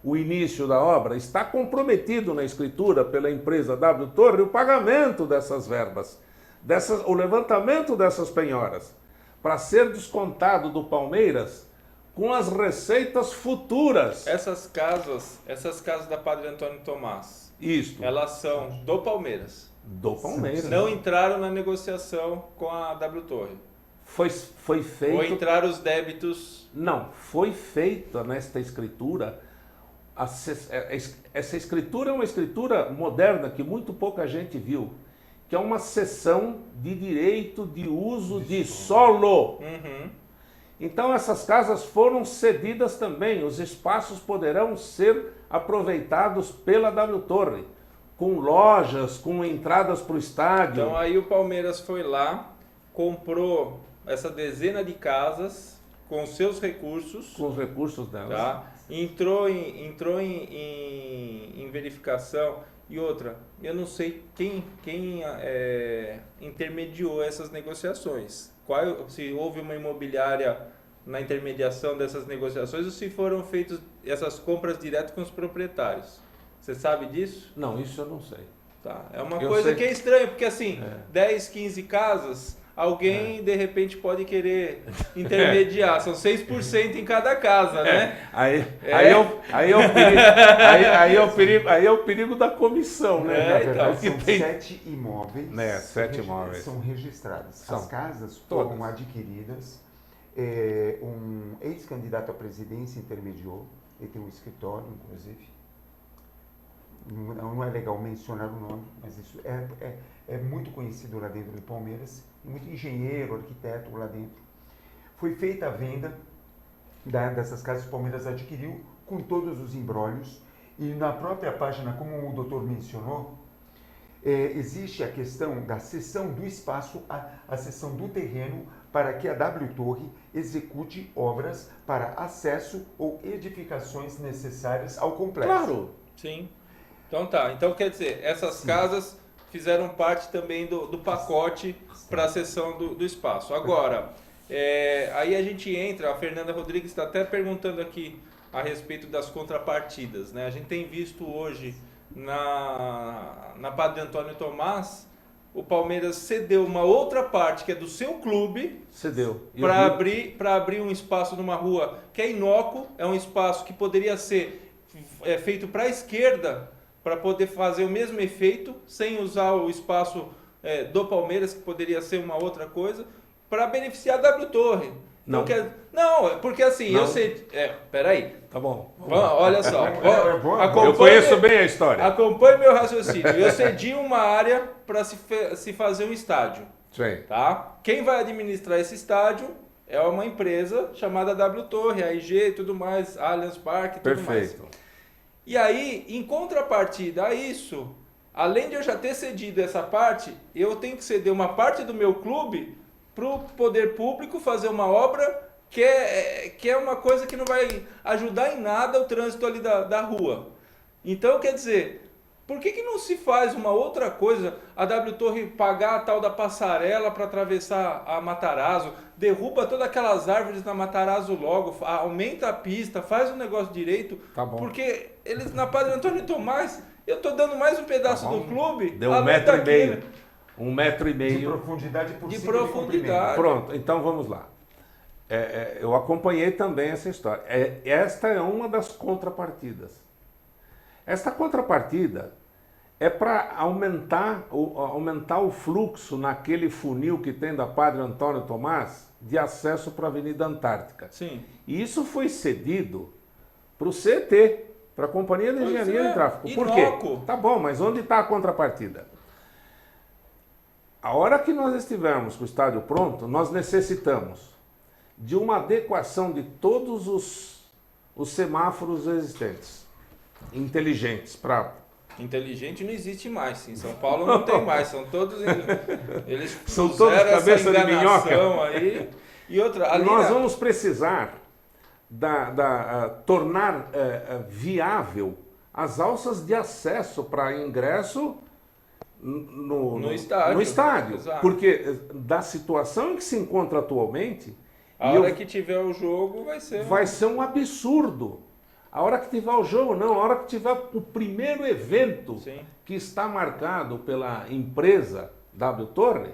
o início da obra, está comprometido na escritura pela empresa W Torre o pagamento dessas verbas, o levantamento dessas penhoras, para ser descontado do Palmeiras com as receitas futuras. Essas casas da Padre Antônio Tomás, Isto, elas são do Palmeiras. do Palmeiras. Não entraram na negociação com a W Torre. Foi feito... Ou entraram os débitos... Não, foi feita nesta escritura... Essa escritura é uma escritura moderna que muito pouca gente viu, que é uma cessão de direito de uso de solo. Uhum. Então essas casas foram cedidas também, os espaços poderão ser aproveitados pela W Torre, com lojas, com entradas para o estádio. Então aí o Palmeiras foi lá, comprou essa dezena de casas com seus recursos, com os recursos delas. tá? Entrou em verificação. E outra, eu não sei quem intermediou essas negociações. Se houve uma imobiliária na intermediação dessas negociações ou se foram feitas essas compras direto com os proprietários. Você sabe disso? Não, isso eu não sei. Tá. É uma Eu coisa sei. que é estranha, porque assim, 10, 15 casas, alguém de repente pode querer intermediar. São 6% em cada casa, né? Aí é o perigo da comissão, né? Na verdade, Que são tem- 7 imóveis. Né, 7 imóveis. São registrados. São. As casas Todas. foram adquiridas. Um ex-candidato à presidência intermediou. Ele tem um escritório, inclusive. Não é legal mencionar o nome, mas isso é muito conhecido lá dentro do Palmeiras. Muito engenheiro, arquiteto lá dentro. Foi feita a venda dessas casas que o Palmeiras adquiriu com todos os imbróglios. E na própria página, como o doutor mencionou, existe a questão da cessão do espaço, a cessão do terreno, para que a W Torre execute obras para acesso ou edificações necessárias ao complexo. Claro. Sim. Então tá. Então quer dizer, essas casas fizeram parte também do pacote para a cessão do espaço. Agora, aí a gente entra, a Fernanda Rodrigues está até perguntando aqui a respeito das contrapartidas, né? A gente tem visto hoje na Padre Antônio Tomás, o Palmeiras cedeu uma outra parte que é do seu clube, Cedeu. para abrir um espaço numa rua que é inócuo, é um espaço que poderia ser feito para a esquerda, para poder fazer o mesmo efeito, sem usar o espaço do Palmeiras, que poderia ser uma outra coisa, para beneficiar a W Torre. Não. Não, porque assim, Não. eu sei... peraí. Tá bom. Olha só. Eu conheço bem a história. Acompanhe meu raciocínio. Eu cedi uma área para se fazer um estádio. Sim. Tá? Quem vai administrar esse estádio é uma empresa chamada W Torre, AIG e tudo mais, Allianz Parque e tudo mais. Perfeito. E aí, em contrapartida a isso, além de eu já ter cedido essa parte, eu tenho que ceder uma parte do meu clube para o poder público fazer uma obra que é uma coisa que não vai ajudar em nada o trânsito ali da rua. Então, quer dizer, por que não se faz uma outra coisa? A W Torre pagar a tal da passarela para atravessar a Matarazzo, derruba todas aquelas árvores na Matarazzo logo, aumenta a pista, faz o negócio direito. Tá bom. Porque eles na Padre Antônio Tomás, eu tô dando mais um pedaço Tá bom. do clube. Deu além 1,5 daquele. metro. 1,5 metro. De profundidade por De cima profundidade. Pronto, então vamos lá. Eu acompanhei também essa história. Esta é uma das contrapartidas. Esta contrapartida é para aumentar o fluxo naquele funil que tem da Padre Antônio Tomás de acesso para a Avenida Antártica. Sim. E isso foi cedido para o CET, para a Companhia de Engenharia de Tráfego. Por inócuo. quê? Tá bom, mas onde está a contrapartida? A hora que nós estivermos com o estádio pronto, nós necessitamos de uma adequação de todos os semáforos existentes, inteligentes, para Inteligente não existe mais. Em São Paulo não tem mais. São todos. Eles São todos cabeça de minhoca. Aí. E outra, ali nós vamos precisar tornar viável as alças de acesso para ingresso no estádio. Exato. Porque da situação em que se encontra atualmente, a hora que tiver o jogo vai ser um absurdo. A hora que tiver o jogo, não. A hora que tiver o primeiro evento que está marcado pela empresa W Torre,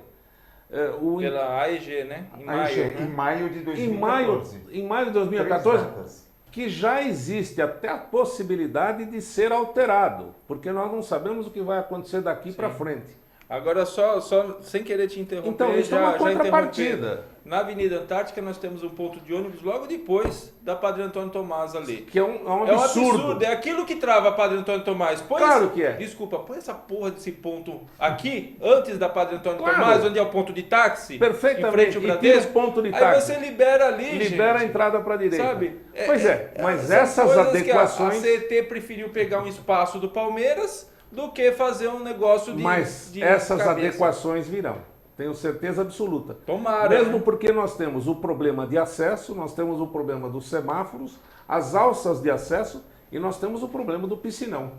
pela AEG, né? Em maio de 2014. Em maio de 2014, que já existe até a possibilidade de ser alterado, porque nós não sabemos o que vai acontecer daqui para frente. Agora, só sem querer te interromper, então, isso é uma contrapartida. Na Avenida Antártica nós temos um ponto de ônibus logo depois da Padre Antônio Tomás ali. Que é um absurdo. É aquilo que trava a Padre Antônio Tomás. Claro que é. Desculpa, põe essa porra desse ponto aqui, antes da Padre Antônio Tomás, onde é o ponto de táxi. Perfeitamente. Em frente ao Bradesco. Ponto de táxi. Aí você libera ali, libera a entrada para a direita. Sabe? Pois mas essas adequações... A CET preferiu pegar um espaço do Palmeiras do que fazer um negócio de Mas de essas cabeça. Adequações virão. Tenho certeza absoluta. Tomara. Mesmo porque nós temos o problema de acesso, nós temos o problema dos semáforos, as alças de acesso e nós temos o problema do piscinão,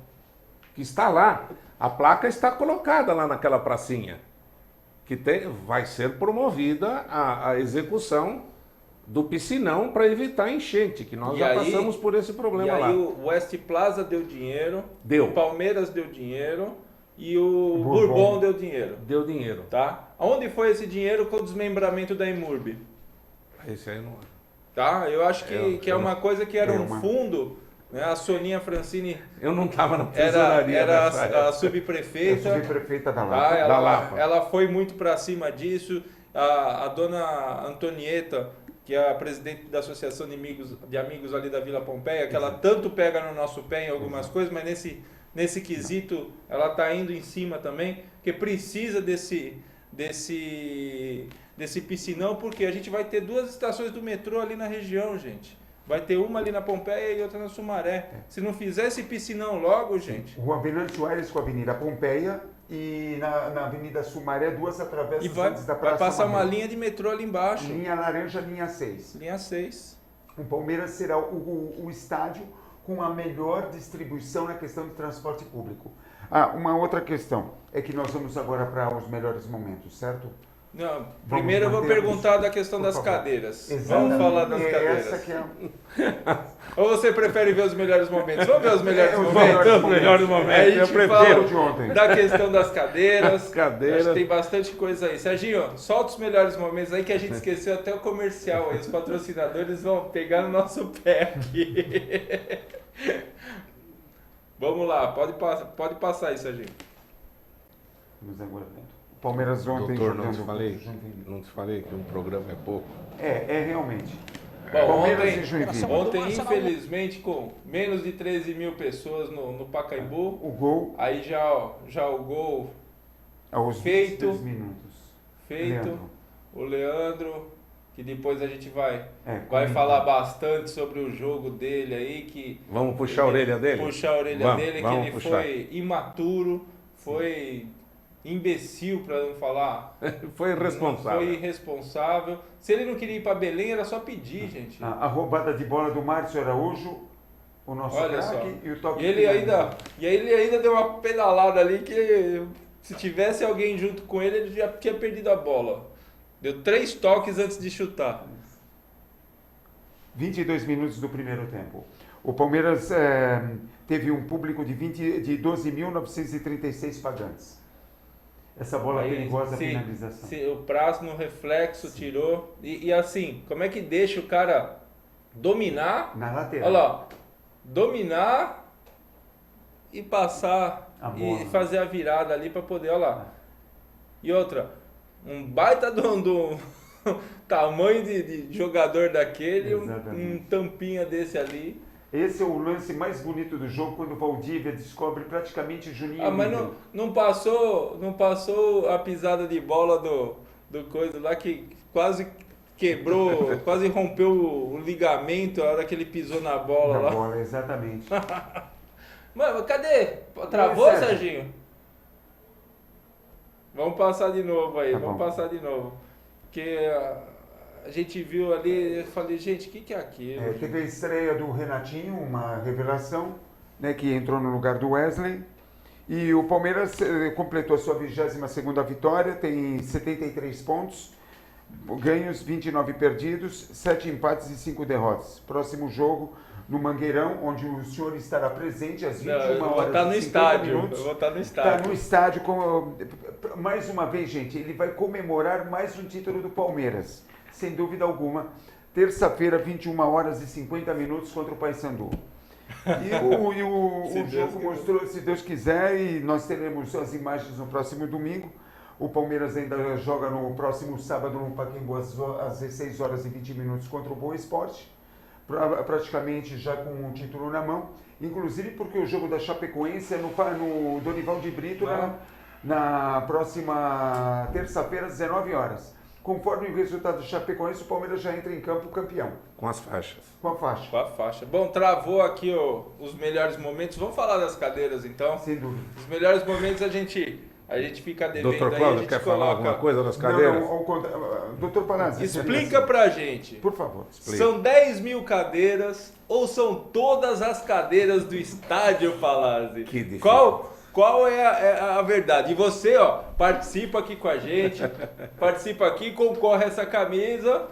que está lá. A placa está colocada lá naquela pracinha, que vai ser promovida a execução do piscinão para evitar enchente, que nós já passamos por esse problema lá. E aí o West Plaza deu dinheiro, o Palmeiras deu dinheiro e o Bourbon deu dinheiro. Deu dinheiro. Tá? Aonde foi esse dinheiro com o desmembramento da Imurb? Esse aí não... Tá? Eu acho que é uma coisa que era um fundo, né? A Soninha Francini... Eu não estava na tesouraria. Era a subprefeita. A subprefeita da Lapa. Tá? Ela foi muito para cima disso. A dona Antonieta, que é a presidente da Associação de Amigos ali da Vila Pompeia, que ela tanto pega no nosso pé em algumas coisas, mas nesse quesito ela está indo em cima também, que precisa desse piscinão, porque a gente vai ter 2 estações do metrô ali na região, gente. Vai ter uma ali na Pompeia e outra na Sumaré. Se não fizer esse piscinão logo, gente... Rua Venâncio Soares com a Avenida Pompeia e na Avenida Sumaré, 2 atravessas antes da Praça. Vai passar Amarela. uma linha de metrô ali embaixo. Linha laranja, linha 6. Linha 6. O Palmeiras será o estádio com a melhor distribuição na questão de transporte público. Uma outra questão é que nós vamos agora para os melhores momentos, certo? Não, primeiro eu vou perguntar da questão das cadeiras. Vamos falar das cadeiras. Essa que é... Ou você prefere ver os melhores momentos? Vamos ver os melhores Os melhores momentos. Eu prefiro de ontem. Da questão das cadeiras. Cadeiras. Acho que tem bastante coisa aí. Serginho, solta os melhores momentos aí que a gente esqueceu até o comercial aí. Os patrocinadores vão pegar no nosso pé aqui. Vamos lá, pode passar aí, Serginho. Vamos aguardando. Palmeiras ontem... Doutor, não te falei que um programa é pouco. É realmente. Bom, ontem, infelizmente, com menos de 13 mil pessoas no Pacaembu, o gol... Aí já o gol aos feito, minutos. Leandro. O Leandro, que depois a gente vai falar bastante sobre o jogo dele aí. Que vamos puxar a orelha dele? Puxar a orelha dele, que ele foi imaturo, foi... imbecil, para não falar. Foi irresponsável. Foi irresponsável. Se ele não queria ir para Belém, era só pedir, gente. A roubada de bola do Márcio Araújo, o nosso craque, e o toque. E ele ainda deu uma pedalada ali que se tivesse alguém junto com ele já tinha perdido a bola. Deu 3 toques antes de chutar. 22 minutos do primeiro tempo. O Palmeiras teve um público de 12.936 pagantes. Essa bola perigosa, finalização. O Prazo no reflexo tirou. E assim, como é que deixa o cara dominar? Na lateral. Olha lá, dominar e passar e fazer a virada ali para poder, olha lá. E outra, um baita do tamanho de jogador daquele, um tampinha desse ali. Esse é o lance mais bonito do jogo, quando o Valdívia descobre praticamente Juninho. Mas não passou a pisada de bola do coisa lá que quase quebrou, quase rompeu o ligamento a hora que ele pisou na bola lá. Na bola, exatamente. Mano, cadê? Travou, Oi, Sérgio. Serginho? Vamos passar de novo aí, Tá vamos bom. passar de novo. Porque a gente viu ali, eu falei, gente, o que é aquilo? Teve a estreia do Renatinho, uma revelação, né, que entrou no lugar do Wesley. E o Palmeiras completou a sua 22ª vitória, tem 73 pontos, ganhos, 29 perdidos, 7 empates e 5 derrotas. Próximo jogo no Mangueirão, onde o senhor estará presente às 21 Não, eu vou horas estar no e 50 estádio, minutos. eu vou estar no Está estádio. no estádio, mais uma vez, gente, ele vai comemorar mais um título do Palmeiras, sem dúvida alguma. Terça-feira, 21 horas e 50 minutos contra o Paysandu. Se O Deus jogo quiser. mostrou, se Deus quiser, e nós teremos as imagens no próximo domingo. O Palmeiras ainda joga no próximo sábado no Pacaembu às 16 horas e 20 minutos contra o Boa Esporte, praticamente já com um título na mão, inclusive porque o jogo da Chapecoense é no Dorival de Brito na próxima terça-feira às 19 horas. Conforme o resultado do Chapecoense, o Palmeiras já entra em campo campeão, Com as faixas. com a faixa, Com a faixa. Bom, travou aqui os melhores momentos. Vamos falar das cadeiras então. sem dúvida. Os melhores momentos a gente fica devendo Doutor aí, a Cláudio, gente quer falar alguma coisa das cadeiras? Não, ao contrário. Doutor Palazzi, Explica pra gente. por favor. Explica. São 10 mil cadeiras ou são todas as cadeiras do estádio, Palazzi? Que difícil. Qual é a verdade? E você, ó, participa aqui com a gente, participa aqui, concorre a essa camisa,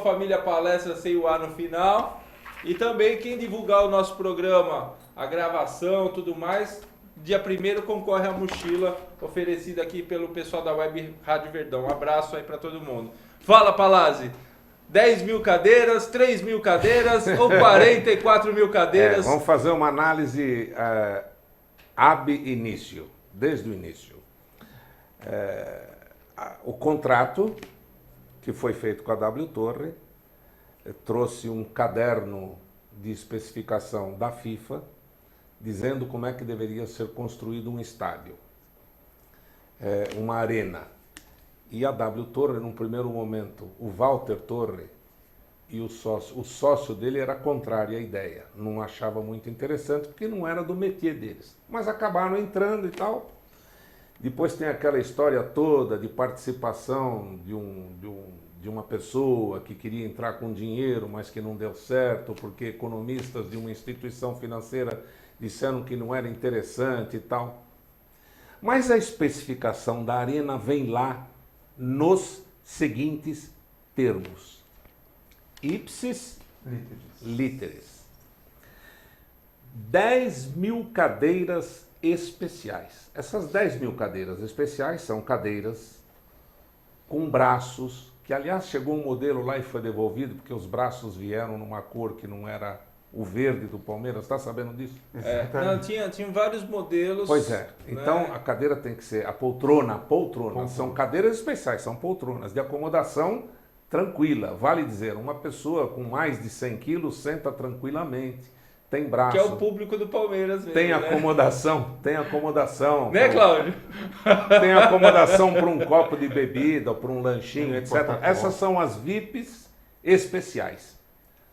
@família palestra sem o A no final. E também quem divulgar o nosso programa, a gravação, tudo mais, dia 1º concorre à mochila oferecida aqui pelo pessoal da Web Rádio Verdão. Um abraço aí pra todo mundo. Fala, Palazzi! 10 mil cadeiras, 3 mil cadeiras ou 44 mil cadeiras? Vamos fazer uma análise ab início, desde o início. O contrato que foi feito com a W Torre trouxe um caderno de especificação da FIFA dizendo como é que deveria ser construído um estádio, uma arena. E a W Torre, num primeiro momento, o Walter Torre e o sócio dele era contrário à ideia, não achava muito interessante porque não era do métier deles, mas acabaram entrando e tal. Depois tem aquela história toda de participação de uma pessoa que queria entrar com dinheiro, mas que não deu certo porque economistas de uma instituição financeira disseram que não era interessante e tal. Mas a especificação da arena vem lá nos seguintes termos: ipsis literis. 10 mil cadeiras especiais. Essas 10 mil cadeiras especiais são cadeiras com braços, que aliás chegou um modelo lá e foi devolvido, porque os braços vieram numa cor que não era o verde do Palmeiras. Está sabendo disso? Não, tinha vários modelos. Pois é. Então né? a cadeira tem que ser a poltrona. São cadeiras especiais, são poltronas de acomodação tranquila. Vale dizer, uma pessoa com mais de 100 quilos senta tranquilamente, tem braço. Que é o público do Palmeiras mesmo. Tem né? acomodação, Né, Cláudio? Tem acomodação para um copo de bebida, para um lanchinho, etc. Porta-copo. Essas são as VIPs especiais.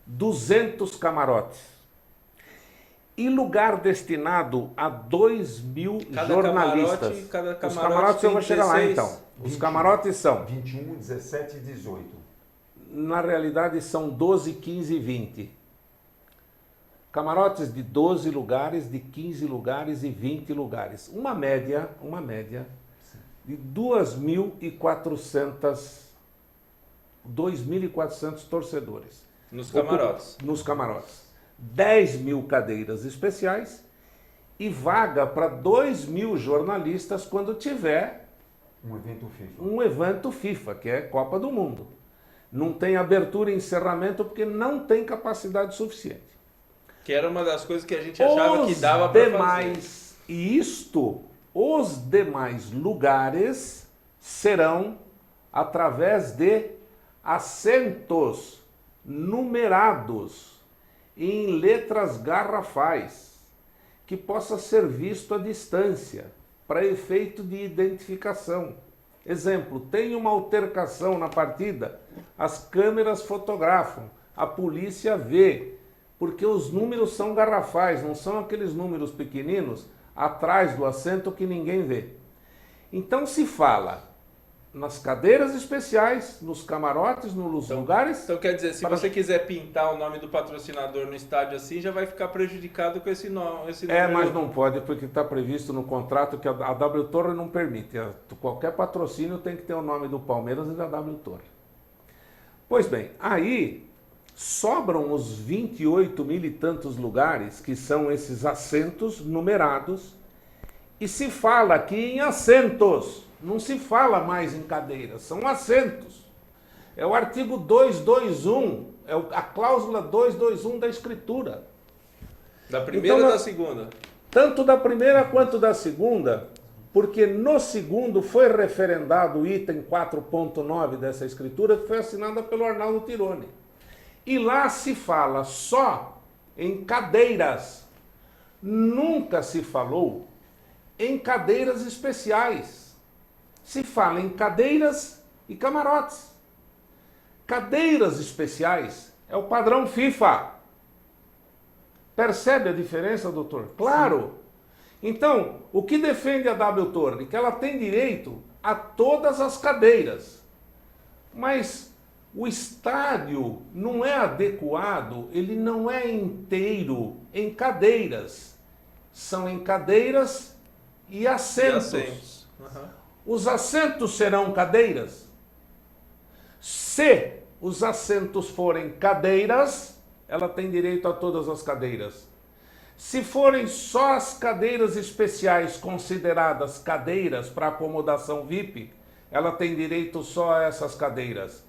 200 camarotes. E lugar destinado a 2 mil Cada jornalistas. cada Os camarote camarotes eu vou tem chegar lá 16. então. Os 21. camarotes são, 21, 17 e 18. na realidade, são 12, 15 e 20. Camarotes de 12 lugares, de 15 lugares e 20 lugares. Uma média de 2.400 torcedores. Nos camarotes. Nos camarotes. 10 mil cadeiras especiais e vaga para 2 mil jornalistas quando tiver Um evento FIFA. um evento FIFA, que é Copa do Mundo. Não tem abertura e encerramento porque não tem capacidade suficiente. Que era uma das coisas que a gente achava que dava para fazer. Os demais lugares serão através de assentos numerados em letras garrafais, que possa ser visto à distância, para efeito de identificação. Exemplo, tem uma altercação na partida, as câmeras fotografam, a polícia vê, porque os números são garrafais, não são aqueles números pequeninos atrás do assento que ninguém vê. Então se fala nas cadeiras especiais, nos camarotes, nos lugares... Então quer dizer, se você quiser pintar o nome do patrocinador no estádio assim, já vai ficar prejudicado com esse nome. Mas não pode, porque está previsto no contrato que a W Torre não permite. Qualquer patrocínio tem que ter o nome do Palmeiras e da W Torre. Pois bem, aí sobram os 28 mil e tantos lugares, que são esses assentos numerados, e se fala aqui em assentos. Não se fala mais em cadeiras, são assentos. É o artigo 221, a cláusula 221 da Escritura. Da primeira ou da segunda? Tanto da primeira quanto da segunda, porque no segundo foi referendado o item 4.9 dessa Escritura, que foi assinada pelo Arnaldo Tironi. E lá se fala só em cadeiras. Nunca se falou em cadeiras especiais. Se fala em cadeiras e camarotes. Cadeiras especiais é o padrão FIFA. Percebe a diferença, doutor? Claro. Então, o que defende a W Torre? Que ela tem direito a todas as cadeiras. Mas o estádio não é adequado, ele não é inteiro em cadeiras. São em cadeiras e assentos. Uhum. Os assentos serão cadeiras? Se os assentos forem cadeiras, ela tem direito a todas as cadeiras. Se forem só as cadeiras especiais consideradas cadeiras para acomodação VIP, ela tem direito só a essas cadeiras.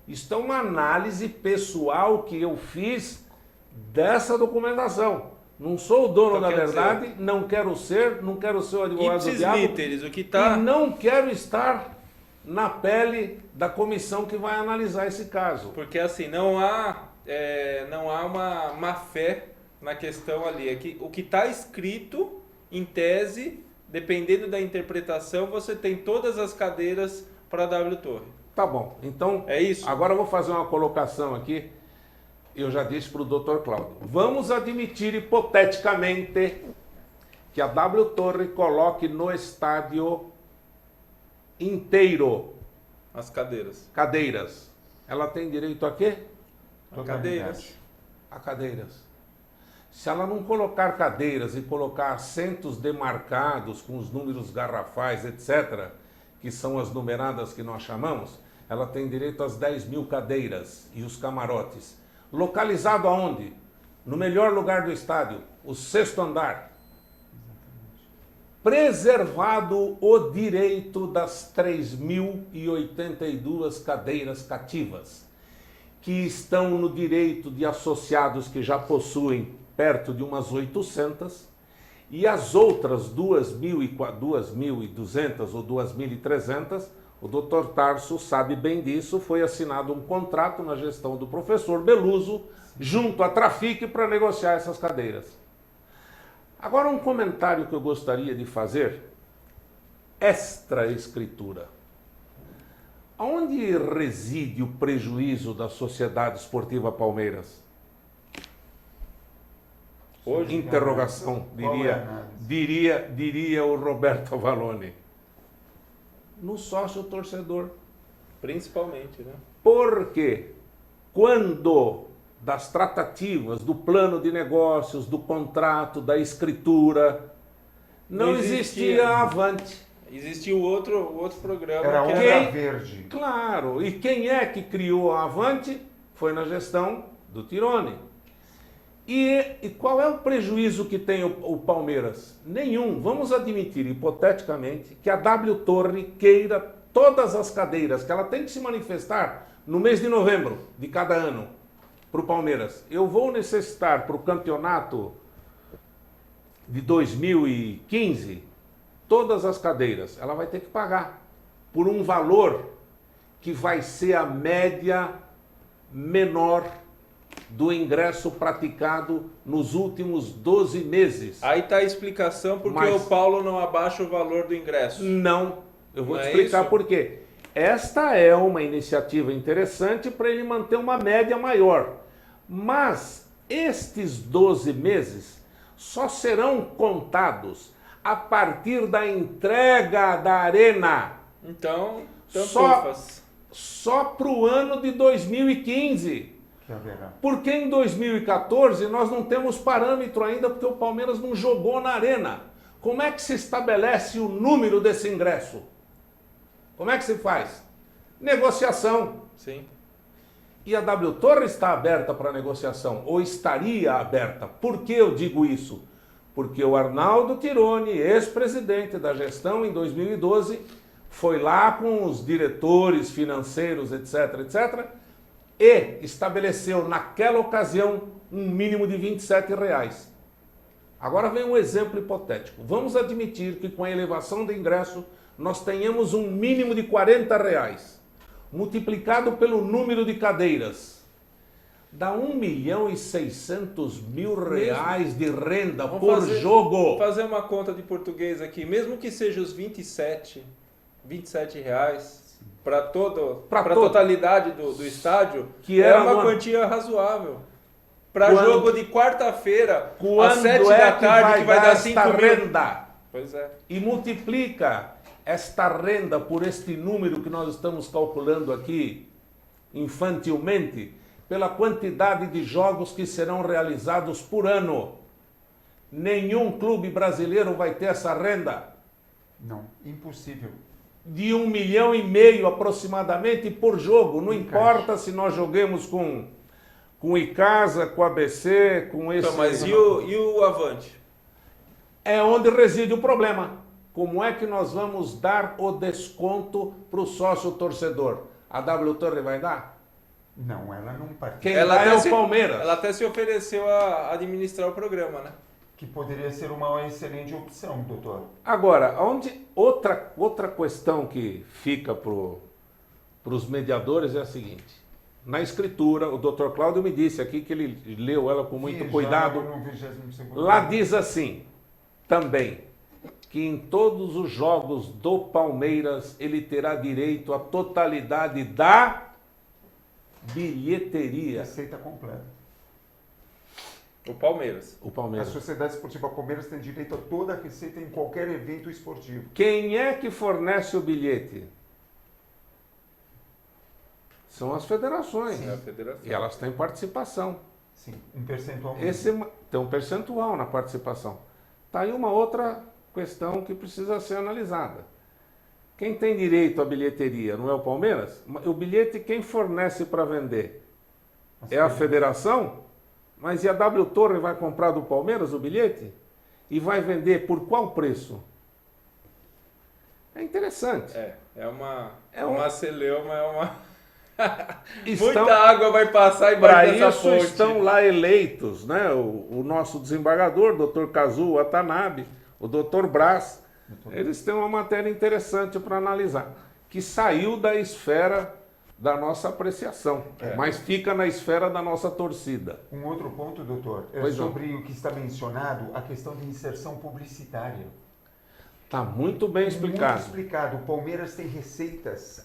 Isto é uma análise pessoal que eu fiz dessa documentação. Não sou o dono da verdade, não quero ser o advogado do diabo, e não quero estar na pele da comissão que vai analisar esse caso. Porque assim, não há uma má fé na questão ali. É que o que está escrito, em tese, dependendo da interpretação, você tem todas as cadeiras para a W Torre. Tá bom, então é isso. Agora eu vou fazer uma colocação aqui. Eu já disse para o Dr. Cláudio, vamos admitir hipoteticamente que a W Torre coloque no estádio inteiro as cadeiras. Cadeiras. Ela tem direito a quê? A cadeiras. A cadeiras. Se ela não colocar cadeiras e colocar assentos demarcados com os números garrafais, etc., que são as numeradas que nós chamamos, ela tem direito às 10 mil cadeiras e os camarotes. Localizado aonde? No melhor lugar do estádio, o 6º andar. Preservado o direito das 3.082 cadeiras cativas, que estão no direito de associados que já possuem perto de umas 800, e as outras 2.200 ou 2.300, o Dr. Tarso sabe bem disso, foi assinado um contrato na gestão do professor Beluso, junto à Trafic, para negociar essas cadeiras. Agora um comentário que eu gostaria de fazer, extra-escritura. Onde reside o prejuízo da Sociedade Esportiva Palmeiras? Hoje? Interrogação, diria o Roberto Avalone. No sócio torcedor. Principalmente, né? Porque quando das tratativas, do plano de negócios, do contrato, da escritura, não existia a Avante. Existia o outro programa. Era Onda Verde. Claro, e quem é que criou a Avante? Foi na gestão do Tironi. E qual é o prejuízo que tem o Palmeiras? Nenhum. Vamos admitir, hipoteticamente, que a W Torre queira todas as cadeiras, que ela tem que se manifestar no mês de novembro de cada ano para o Palmeiras. Eu vou necessitar para o campeonato de 2015 todas as cadeiras. Ela vai ter que pagar por um valor que vai ser a média menor do ingresso praticado nos últimos 12 meses. Aí está a explicação porque o Paulo não abaixa o valor do ingresso. Não, eu vou te explicar por quê. Esta é uma iniciativa interessante para ele manter uma média maior. Mas Estes 12 meses só serão contados a partir da entrega da arena. Então, Só para o ano de 2015. Que haverá. Porque em 2014 nós não temos parâmetro ainda, porque o Palmeiras não jogou na arena. Como é que se estabelece o número desse ingresso? Como é que se faz? Negociação. Sim. E a W Torre está aberta para negociação, ou estaria aberta. Por que eu digo isso? Porque o Arnaldo Tironi, ex-presidente da gestão em 2012, foi lá com os diretores financeiros, etc., etc., e estabeleceu naquela ocasião um mínimo de R$27. Agora vem um exemplo hipotético. Vamos admitir que com a elevação do ingresso nós tenhamos um mínimo de R$40, multiplicado pelo número de cadeiras. Dá R$1.600.000 de renda por jogo. Vamos fazer uma conta de português aqui. Mesmo que seja os R$27 para a totalidade do estádio, que é uma quantia razoável. Para jogo de quarta-feira, às 7 da tarde, que vai dar 5 mil. Renda. Pois é. E multiplica esta renda por este número que nós estamos calculando aqui, infantilmente, pela quantidade de jogos que serão realizados por ano. Nenhum clube brasileiro vai ter essa renda. Não, impossível. De 1,5 milhão aproximadamente por jogo. Não importa se nós joguemos com o Icasa, com o ABC, com esse... Então, mas e o Avante? É onde reside o problema. Como é que nós vamos dar o desconto para o sócio torcedor? A W Torre vai dar? Não, ela não participa. Quem dá é o Palmeiras. Ela até se ofereceu a administrar o programa, né? Que poderia ser uma excelente opção, doutor. Agora, outra questão que fica para os mediadores é a seguinte. Na escritura, o Dr. Cláudio me disse aqui que ele leu ela com muito cuidado. Lá diz assim, também, que em todos os jogos do Palmeiras ele terá direito à totalidade da bilheteria. Receita completa. O Palmeiras. O A Palmeiras. Sociedade Esportiva Palmeiras tem direito a toda a receita em qualquer evento esportivo. Quem é que fornece o bilhete? São as federações. É a federação. E elas têm participação. Sim, um percentual. Tem um percentual na participação. Está aí uma outra questão que precisa ser analisada. Quem tem direito à bilheteria não é o Palmeiras? O bilhete quem fornece para vender? É a federação? Mas e a W Torre vai comprar do Palmeiras o bilhete? E vai vender por qual preço? É interessante. É uma celeuma, é uma... Estão, muita água vai passar embaixo dessa isso ponte. Estão lá eleitos, né? O nosso desembargador, Dr. Kazuo Watanabe, o Dr. Braz. Eles têm uma matéria interessante para analisar, que saiu da esfera da nossa apreciação, mas fica na esfera da nossa torcida. Um outro ponto, doutor, sobre o que está mencionado, a questão de inserção publicitária. Está muito bem explicado. Muito explicado. O Palmeiras tem receitas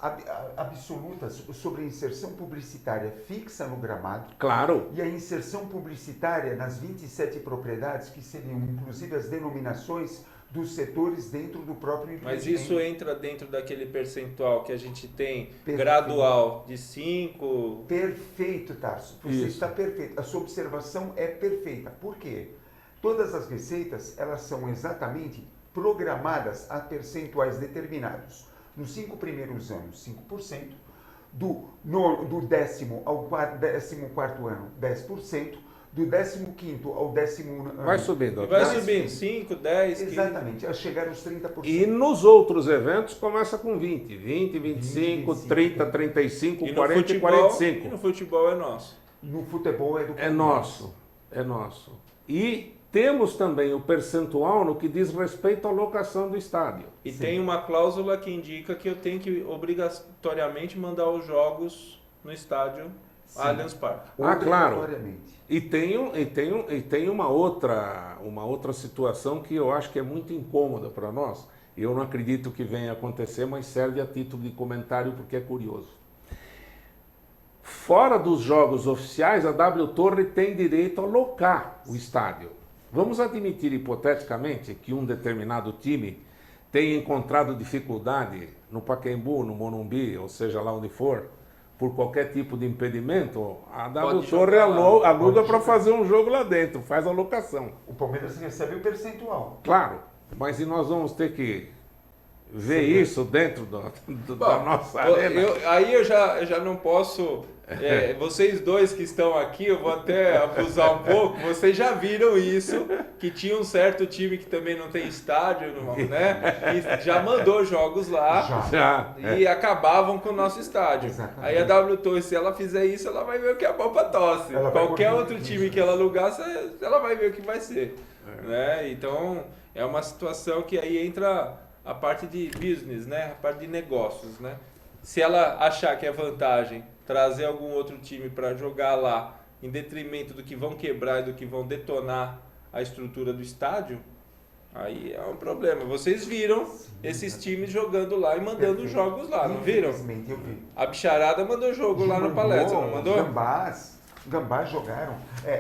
absolutas sobre a inserção publicitária fixa no gramado. Claro. E a inserção publicitária nas 27 propriedades, que seriam inclusive as denominações dos setores dentro do próprio empreendimento. Mas isso entra dentro daquele percentual que a gente tem gradual de 5... Perfeito, Tarso. Você está perfeito. A sua observação é perfeita. Por quê? Todas as receitas, elas são exatamente programadas a percentuais determinados. Nos 5 primeiros anos, 5%. Do 10º ao 14º ano, 10%. Do 15º ao 10º ano... Vai subindo. Vai subindo, 5, 10, 15... Exatamente, a chegar aos 30%. E nos outros eventos começa com 20, 25, 30, 35, 40 e 45. E no futebol é nosso. No futebol é do É nosso, é nosso. E temos também o percentual no que diz respeito à locação do estádio. E tem uma cláusula que indica que eu tenho que obrigatoriamente mandar os jogos no estádio Allianz Parque. Claro. E tem uma outra situação que eu acho que é muito incômoda para nós. Eu não acredito que venha acontecer, mas serve a título de comentário porque é curioso. fora dos jogos oficiais, a W Torre tem direito a locar o estádio. Vamos admitir hipoteticamente que um determinado time tenha encontrado dificuldade no Pacaembu, no Morumbi, ou seja lá onde for, por qualquer tipo de impedimento, a W Torre aluga para fazer um jogo lá dentro, faz a locação. O Palmeiras recebe o percentual. Claro, mas e nós vamos ter que ver isso dentro da nossa arena? Aí eu já não posso... vocês dois que estão aqui, eu vou até abusar um pouco, vocês já viram isso, que tinha um certo time que também não tem estádio, né? E já mandou jogos lá e acabavam com o nosso estádio. Exatamente. Aí a W Torre, se ela fizer isso, ela vai ver o que é bom pra tosse. Qualquer outro time que ela alugar, ela vai ver o que vai ser. Né? Então, é uma situação que aí entra a parte de business, né? A parte de negócios, né? Se ela achar que é vantagem trazer algum outro time para jogar lá, em detrimento do que vão quebrar e do que vão detonar a estrutura do estádio, aí é um problema. Vocês viram esses times jogando lá e mandando jogos lá, não viram? Infelizmente, eu vi. A bicharada mandou jogo lá na palestra, não mandou? Gambás jogaram.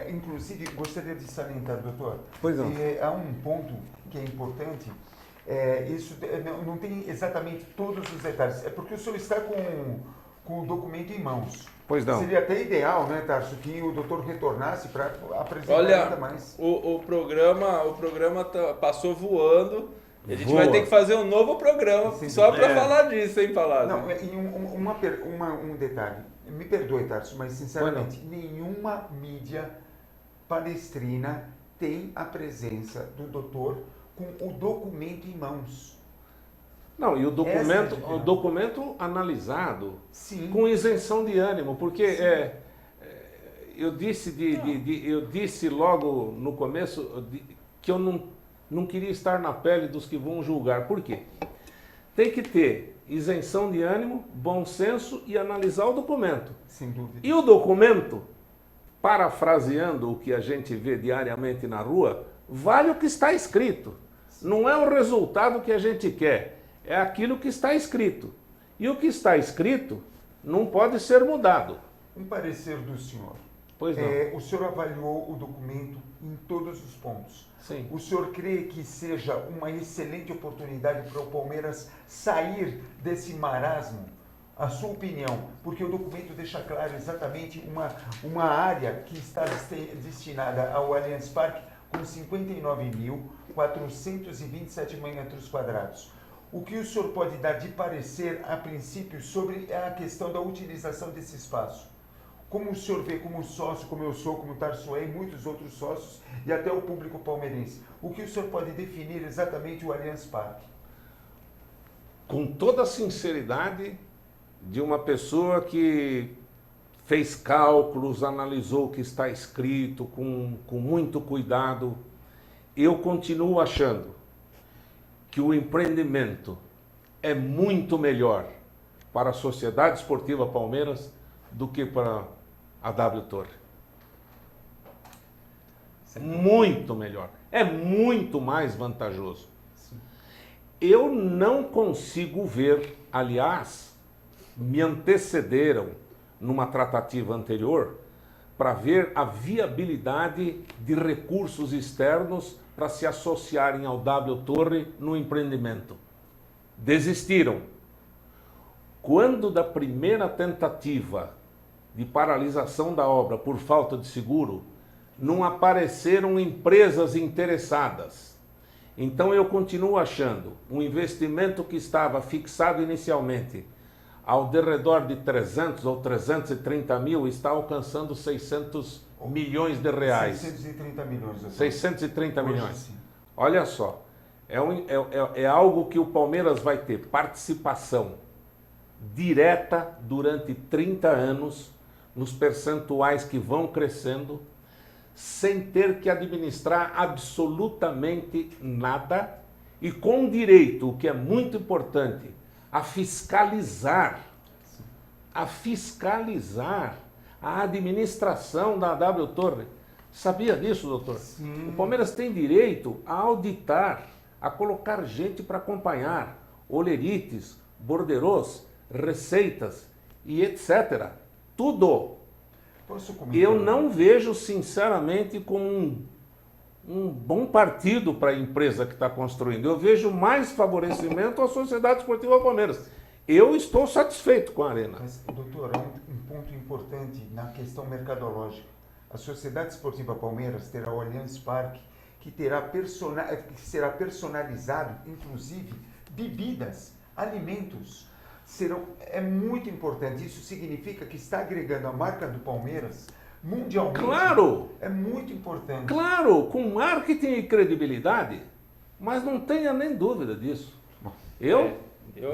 Inclusive, gostaria de salientar, doutor, Pois não. Há um ponto que é importante. Isso não tem exatamente todos os detalhes. É porque o senhor está com o documento em mãos. Pois não. Seria até ideal, né, Tarso, que o doutor retornasse para apresentar ainda mais. O programa passou voando. A gente vai ter que fazer um novo programa só para falar disso, hein, Palazzo? Não, e um detalhe. Me perdoe, Tarso, mas sinceramente, nenhuma mídia palestrina tem a presença do doutor com o documento em mãos. Não, e o documento analisado, sim, com isenção de ânimo, porque eu disse logo no começo que eu não queria estar na pele dos que vão julgar. Por quê? Tem que ter isenção de ânimo, bom senso e analisar o documento. Sem dúvida. E o documento, parafraseando o que a gente vê diariamente na rua, vale o que está escrito. Não é o resultado que a gente quer, é aquilo que está escrito. E o que está escrito não pode ser mudado. Um parecer do senhor. Pois não. O senhor avaliou o documento em todos os pontos. Sim. O senhor crê que seja uma excelente oportunidade para o Palmeiras sair desse marasmo? A sua opinião, porque o documento deixa claro exatamente uma área que está destinada ao Allianz Parque com 59.427 metros quadrados. O que o senhor pode dar de parecer, a princípio, sobre a questão da utilização desse espaço? Como o senhor vê, como sócio, como eu sou, como o Tarso e muitos outros sócios, e até o público palmeirense, o que o senhor pode definir exatamente o Allianz Parque? Com toda a sinceridade de uma pessoa que fez cálculos, analisou o que está escrito com muito cuidado, eu continuo achando que o empreendimento é muito melhor para a Sociedade Esportiva Palmeiras do que para a W Torre. Muito melhor. É muito mais vantajoso. Eu não consigo ver, aliás, me antecederam numa tratativa anterior para ver a viabilidade de recursos externos para se associarem ao W Torre no empreendimento. Desistiram. Quando da primeira tentativa de paralisação da obra por falta de seguro, não apareceram empresas interessadas. Então eu continuo achando um investimento que estava fixado inicialmente ao derredor de 300 ou 330 mil, está alcançando 600 milhões de reais. 630 milhões. 630 milhões. Sim. Olha só, é algo que o Palmeiras vai ter participação direta durante 30 anos nos percentuais que vão crescendo, sem ter que administrar absolutamente nada e com direito, o que é muito importante, a fiscalizar a administração da W Torre. Sabia disso, doutor? Sim. O Palmeiras tem direito a auditar, a colocar gente para acompanhar, olerites, borderôs, receitas e etc. Tudo. Posso comentar? eu não vejo, sinceramente, como um bom partido para a empresa que está construindo. Eu vejo mais favorecimento à Sociedade Esportiva Palmeiras. Eu estou satisfeito com a Arena. Mas, doutor, há um ponto importante na questão mercadológica. A Sociedade Esportiva Palmeiras terá o Allianz Parque, que será personalizado, inclusive, bebidas, alimentos. É muito importante. Isso significa que está agregando a marca do Palmeiras mundialmente. Claro! É muito importante. Claro, com marketing e credibilidade, mas não tenha nem dúvida disso. Eu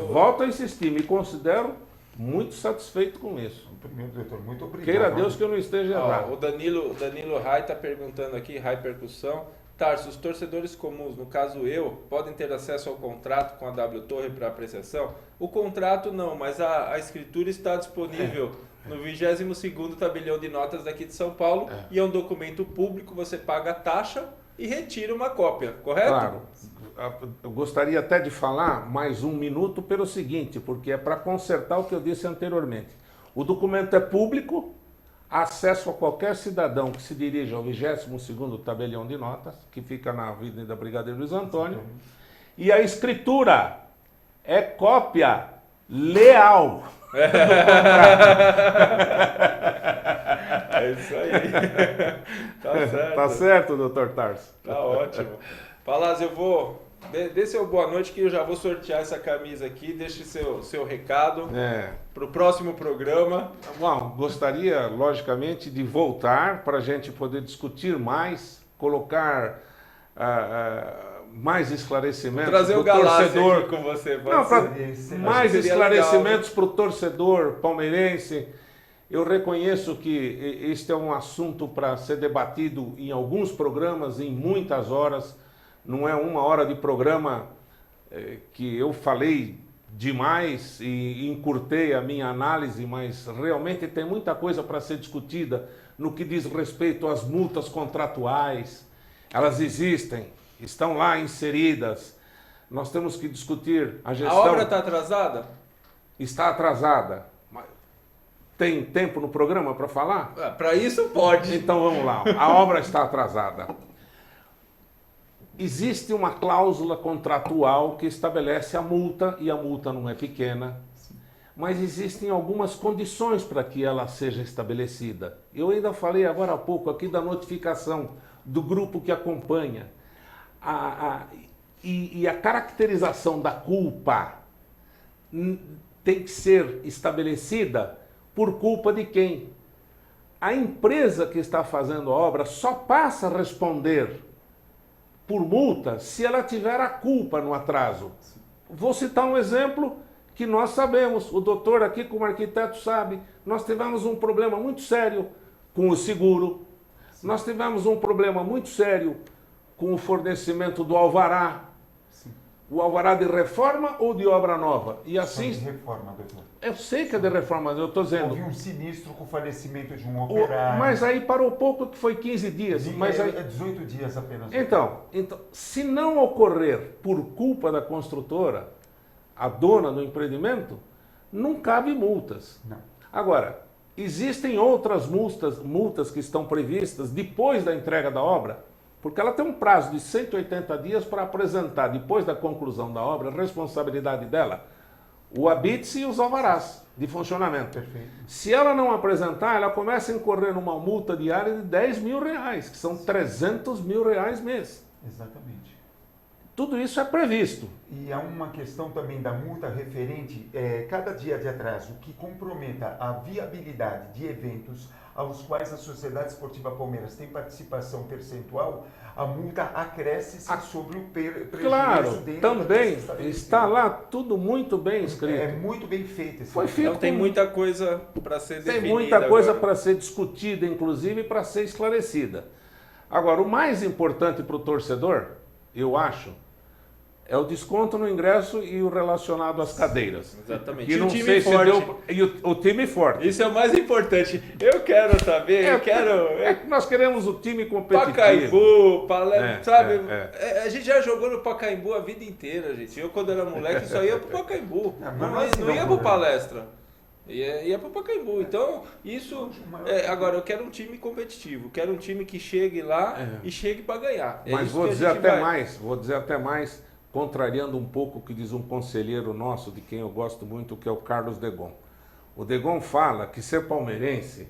volto a insistir, me considero muito satisfeito com isso. Meu doutor, muito obrigado. Queira Deus que eu não esteja errado. O Danilo Rai está perguntando aqui, Rai Percussão. Tarso, os torcedores comuns, no caso eu, podem ter acesso ao contrato com a W Torre para apreciação? O contrato não, mas a escritura está disponível no 22º tabelião de notas daqui de São Paulo e é um documento público, você paga a taxa e retira uma cópia, correto? Claro. Eu gostaria até de falar mais um minuto pelo seguinte, porque é para consertar o que eu disse anteriormente. O documento é público, acesso a qualquer cidadão que se dirija ao 22º tabelião de notas, que fica na Avenida Brigadeiro Luiz Antônio, e a escritura é cópia leal do contrato. É isso aí. Tá certo. Tá certo, doutor Tarso? Tá ótimo. Palazzo, eu vou... Dê seu boa noite que eu já vou sortear essa camisa aqui. Deixe seu recado para o próximo programa. Bom, gostaria, logicamente, de voltar para a gente poder discutir mais, colocar mais esclarecimentos para o torcedor. Trazer o Galassi aqui com você. Não, mais esclarecimentos para o torcedor palmeirense. Eu reconheço que este é um assunto para ser debatido em alguns programas, em muitas horas. Não é uma hora de programa que eu falei demais e encurtei a minha análise, mas realmente tem muita coisa para ser discutida no que diz respeito às multas contratuais. Elas existem, estão lá inseridas. Nós temos que discutir a gestão. A obra está atrasada? Está atrasada. Tem tempo no programa para falar? Para isso pode. Então vamos lá. A obra está atrasada. Existe uma cláusula contratual que estabelece a multa, e a multa não é pequena, mas existem algumas condições para que ela seja estabelecida. Eu ainda falei agora há pouco aqui da notificação do grupo que acompanha. E a caracterização da culpa tem que ser estabelecida por culpa de quem? A empresa que está fazendo a obra só passa a responder por multa se ela tiver a culpa no atraso. Vou citar um exemplo que nós sabemos, o doutor aqui como arquiteto sabe, nós tivemos um problema muito sério com o seguro, nós tivemos um problema muito sério com o fornecimento do alvará, o alvará de reforma ou de obra nova? E assim, de reforma, doutor. Eu sei que é de reforma, eu estou dizendo... Houve um sinistro com o falecimento de um operário. Mas aí parou pouco, que foi 15 dias. Mas aí... É 18 dias apenas. Então, se não ocorrer por culpa da construtora, a dona do empreendimento, não cabe multas. Não. Agora, existem outras multas que estão previstas depois da entrega da obra, porque ela tem um prazo de 180 dias para apresentar, depois da conclusão da obra, a responsabilidade dela, o habite e os alvarás de funcionamento. Perfeito. Se ela não apresentar, ela começa a incorrer numa multa diária de R$10 mil, que são R$300 mil mês. Exatamente. Tudo isso é previsto. E há uma questão também da multa referente, cada dia de atraso que comprometa a viabilidade de eventos aos quais a Sociedade Esportiva Palmeiras tem participação percentual, a multa acresce-se sobre o prejuízo claro, dentro também está lá tudo muito bem escrito. É muito bem feito. Foi feito. Então tem muita coisa para ser definida. Tem muita coisa para ser discutida, inclusive para ser esclarecida. Agora, o mais importante para o torcedor, eu acho, é o desconto no ingresso e o relacionado às cadeiras. Exatamente. Que E não o time sei forte. se deu... E o time forte. Isso é o mais importante. Eu quero saber, nós queremos o time competitivo. Pacaembu, sabe? É. A gente já jogou no Pacaembu a vida inteira, gente. Eu, quando era moleque, só ia pro Pacaembu. Não ia pro palestra. Ia para o Pacaembu. Então, isso... agora, eu quero um time competitivo. Quero um time que chegue lá e chegue para ganhar. Mas vou dizer até mais, contrariando um pouco o que diz um conselheiro nosso, de quem eu gosto muito, que é o Carlos Degon. O Degon fala que ser palmeirense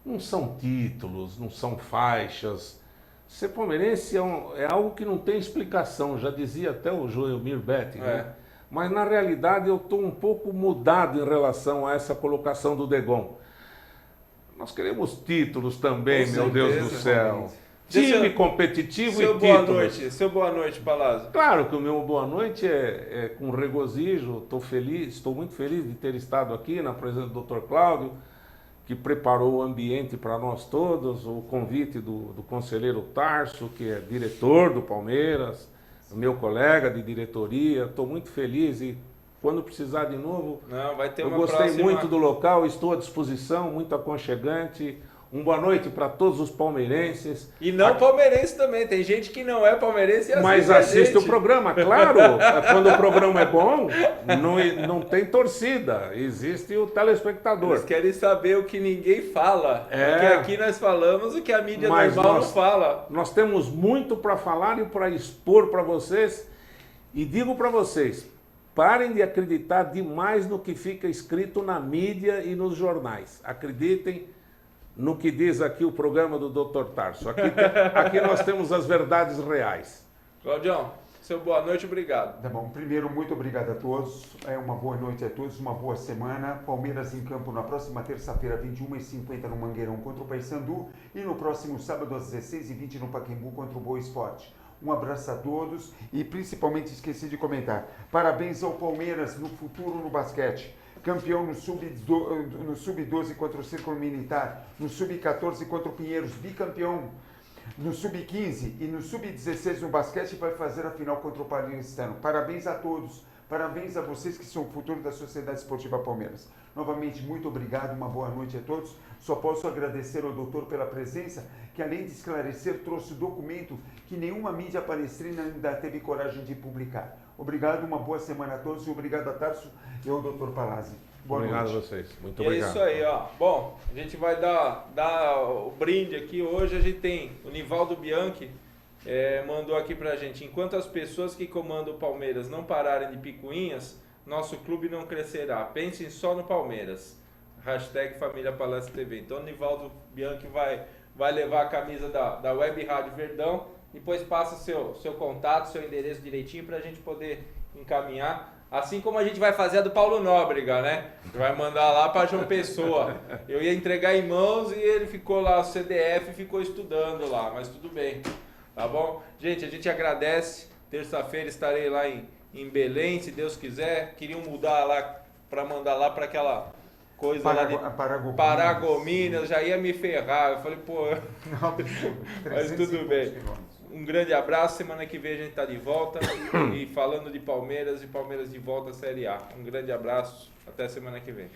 não são títulos, não são faixas. Ser palmeirense é algo que não tem explicação, já dizia até o Joelmir Betti, né? Mas na realidade eu estou um pouco mudado em relação a essa colocação do Degon. Nós queremos títulos também, meu Deus do céu. Time competitivo e títulos. Seu boa noite, Palazzo. Claro que o meu boa noite é com regozijo, estou muito feliz de ter estado aqui na presença do Dr. Cláudio, que preparou o ambiente para nós todos, o convite do conselheiro Tarso, que é diretor do Palmeiras, meu colega de diretoria. Estou muito feliz e quando precisar de novo, eu gostei muito do local, estou à disposição, muito aconchegante. Boa noite para todos os palmeirenses. E não palmeirense também, tem gente que não é palmeirense e assiste. Mas assiste o programa, claro. Quando o programa é bom, não tem torcida, existe o telespectador. Eles querem saber o que ninguém fala. Porque aqui nós falamos o que a mídia normal não fala. Nós temos muito para falar e para expor para vocês. E digo para vocês, parem de acreditar demais no que fica escrito na mídia e nos jornais. Acreditem no que diz aqui o programa do Dr. Tarso. Aqui nós temos as verdades reais. Claudião, seu boa noite, obrigado. Tá bom. Primeiro, muito obrigado a todos. Uma boa noite a todos, uma boa semana. Palmeiras em campo na próxima terça-feira, 21h50 no Mangueirão contra o Paysandu e no próximo sábado às 16h20 no Pacaembu contra o Boa Esporte. Um abraço a todos e principalmente esqueci de comentar. Parabéns ao Palmeiras no futuro no basquete. Campeão no Sub-12 contra o Círculo Militar, no Sub-14 contra o Pinheiros, bicampeão no Sub-15 e no Sub-16 no basquete, vai fazer a final contra o Paulistano. Parabéns a todos, parabéns a vocês que são o futuro da Sociedade Esportiva Palmeiras. Novamente, muito obrigado, uma boa noite a todos. Só posso agradecer ao doutor pela presença, que além de esclarecer, trouxe o documento que nenhuma mídia palestrina ainda teve coragem de publicar. Obrigado, uma boa semana a todos e obrigado a Tarso e ao Dr. Palazzi. Boa noite. Obrigado a vocês, muito obrigado. É isso aí, ó. Bom, a gente vai dar o brinde aqui. Hoje a gente tem o Nivaldo Bianchi, mandou aqui pra gente: enquanto as pessoas que comandam o Palmeiras não pararem de picuinhas, nosso clube não crescerá. Pensem só no Palmeiras. Hashtag Família Palestra TV. Então o Nivaldo Bianchi vai levar a camisa da Web Rádio Verdão. Depois passa seu contato, seu endereço direitinho pra gente poder encaminhar. Assim como a gente vai fazer a do Paulo Nóbrega, né? Vai mandar lá para João Pessoa. Eu ia entregar em mãos e ele ficou lá, o CDF, ficou estudando lá, mas tudo bem, tá bom? Gente, a gente agradece. Terça-feira estarei lá em Belém, se Deus quiser. Queriam mudar lá, para mandar lá para aquela coisa lá de Paragominas, já ia me ferrar. Eu falei, pô, mas tudo bem. Um grande abraço, semana que vem a gente está de volta e falando de Palmeiras e Palmeiras de volta à Série A. Um grande abraço, até semana que vem.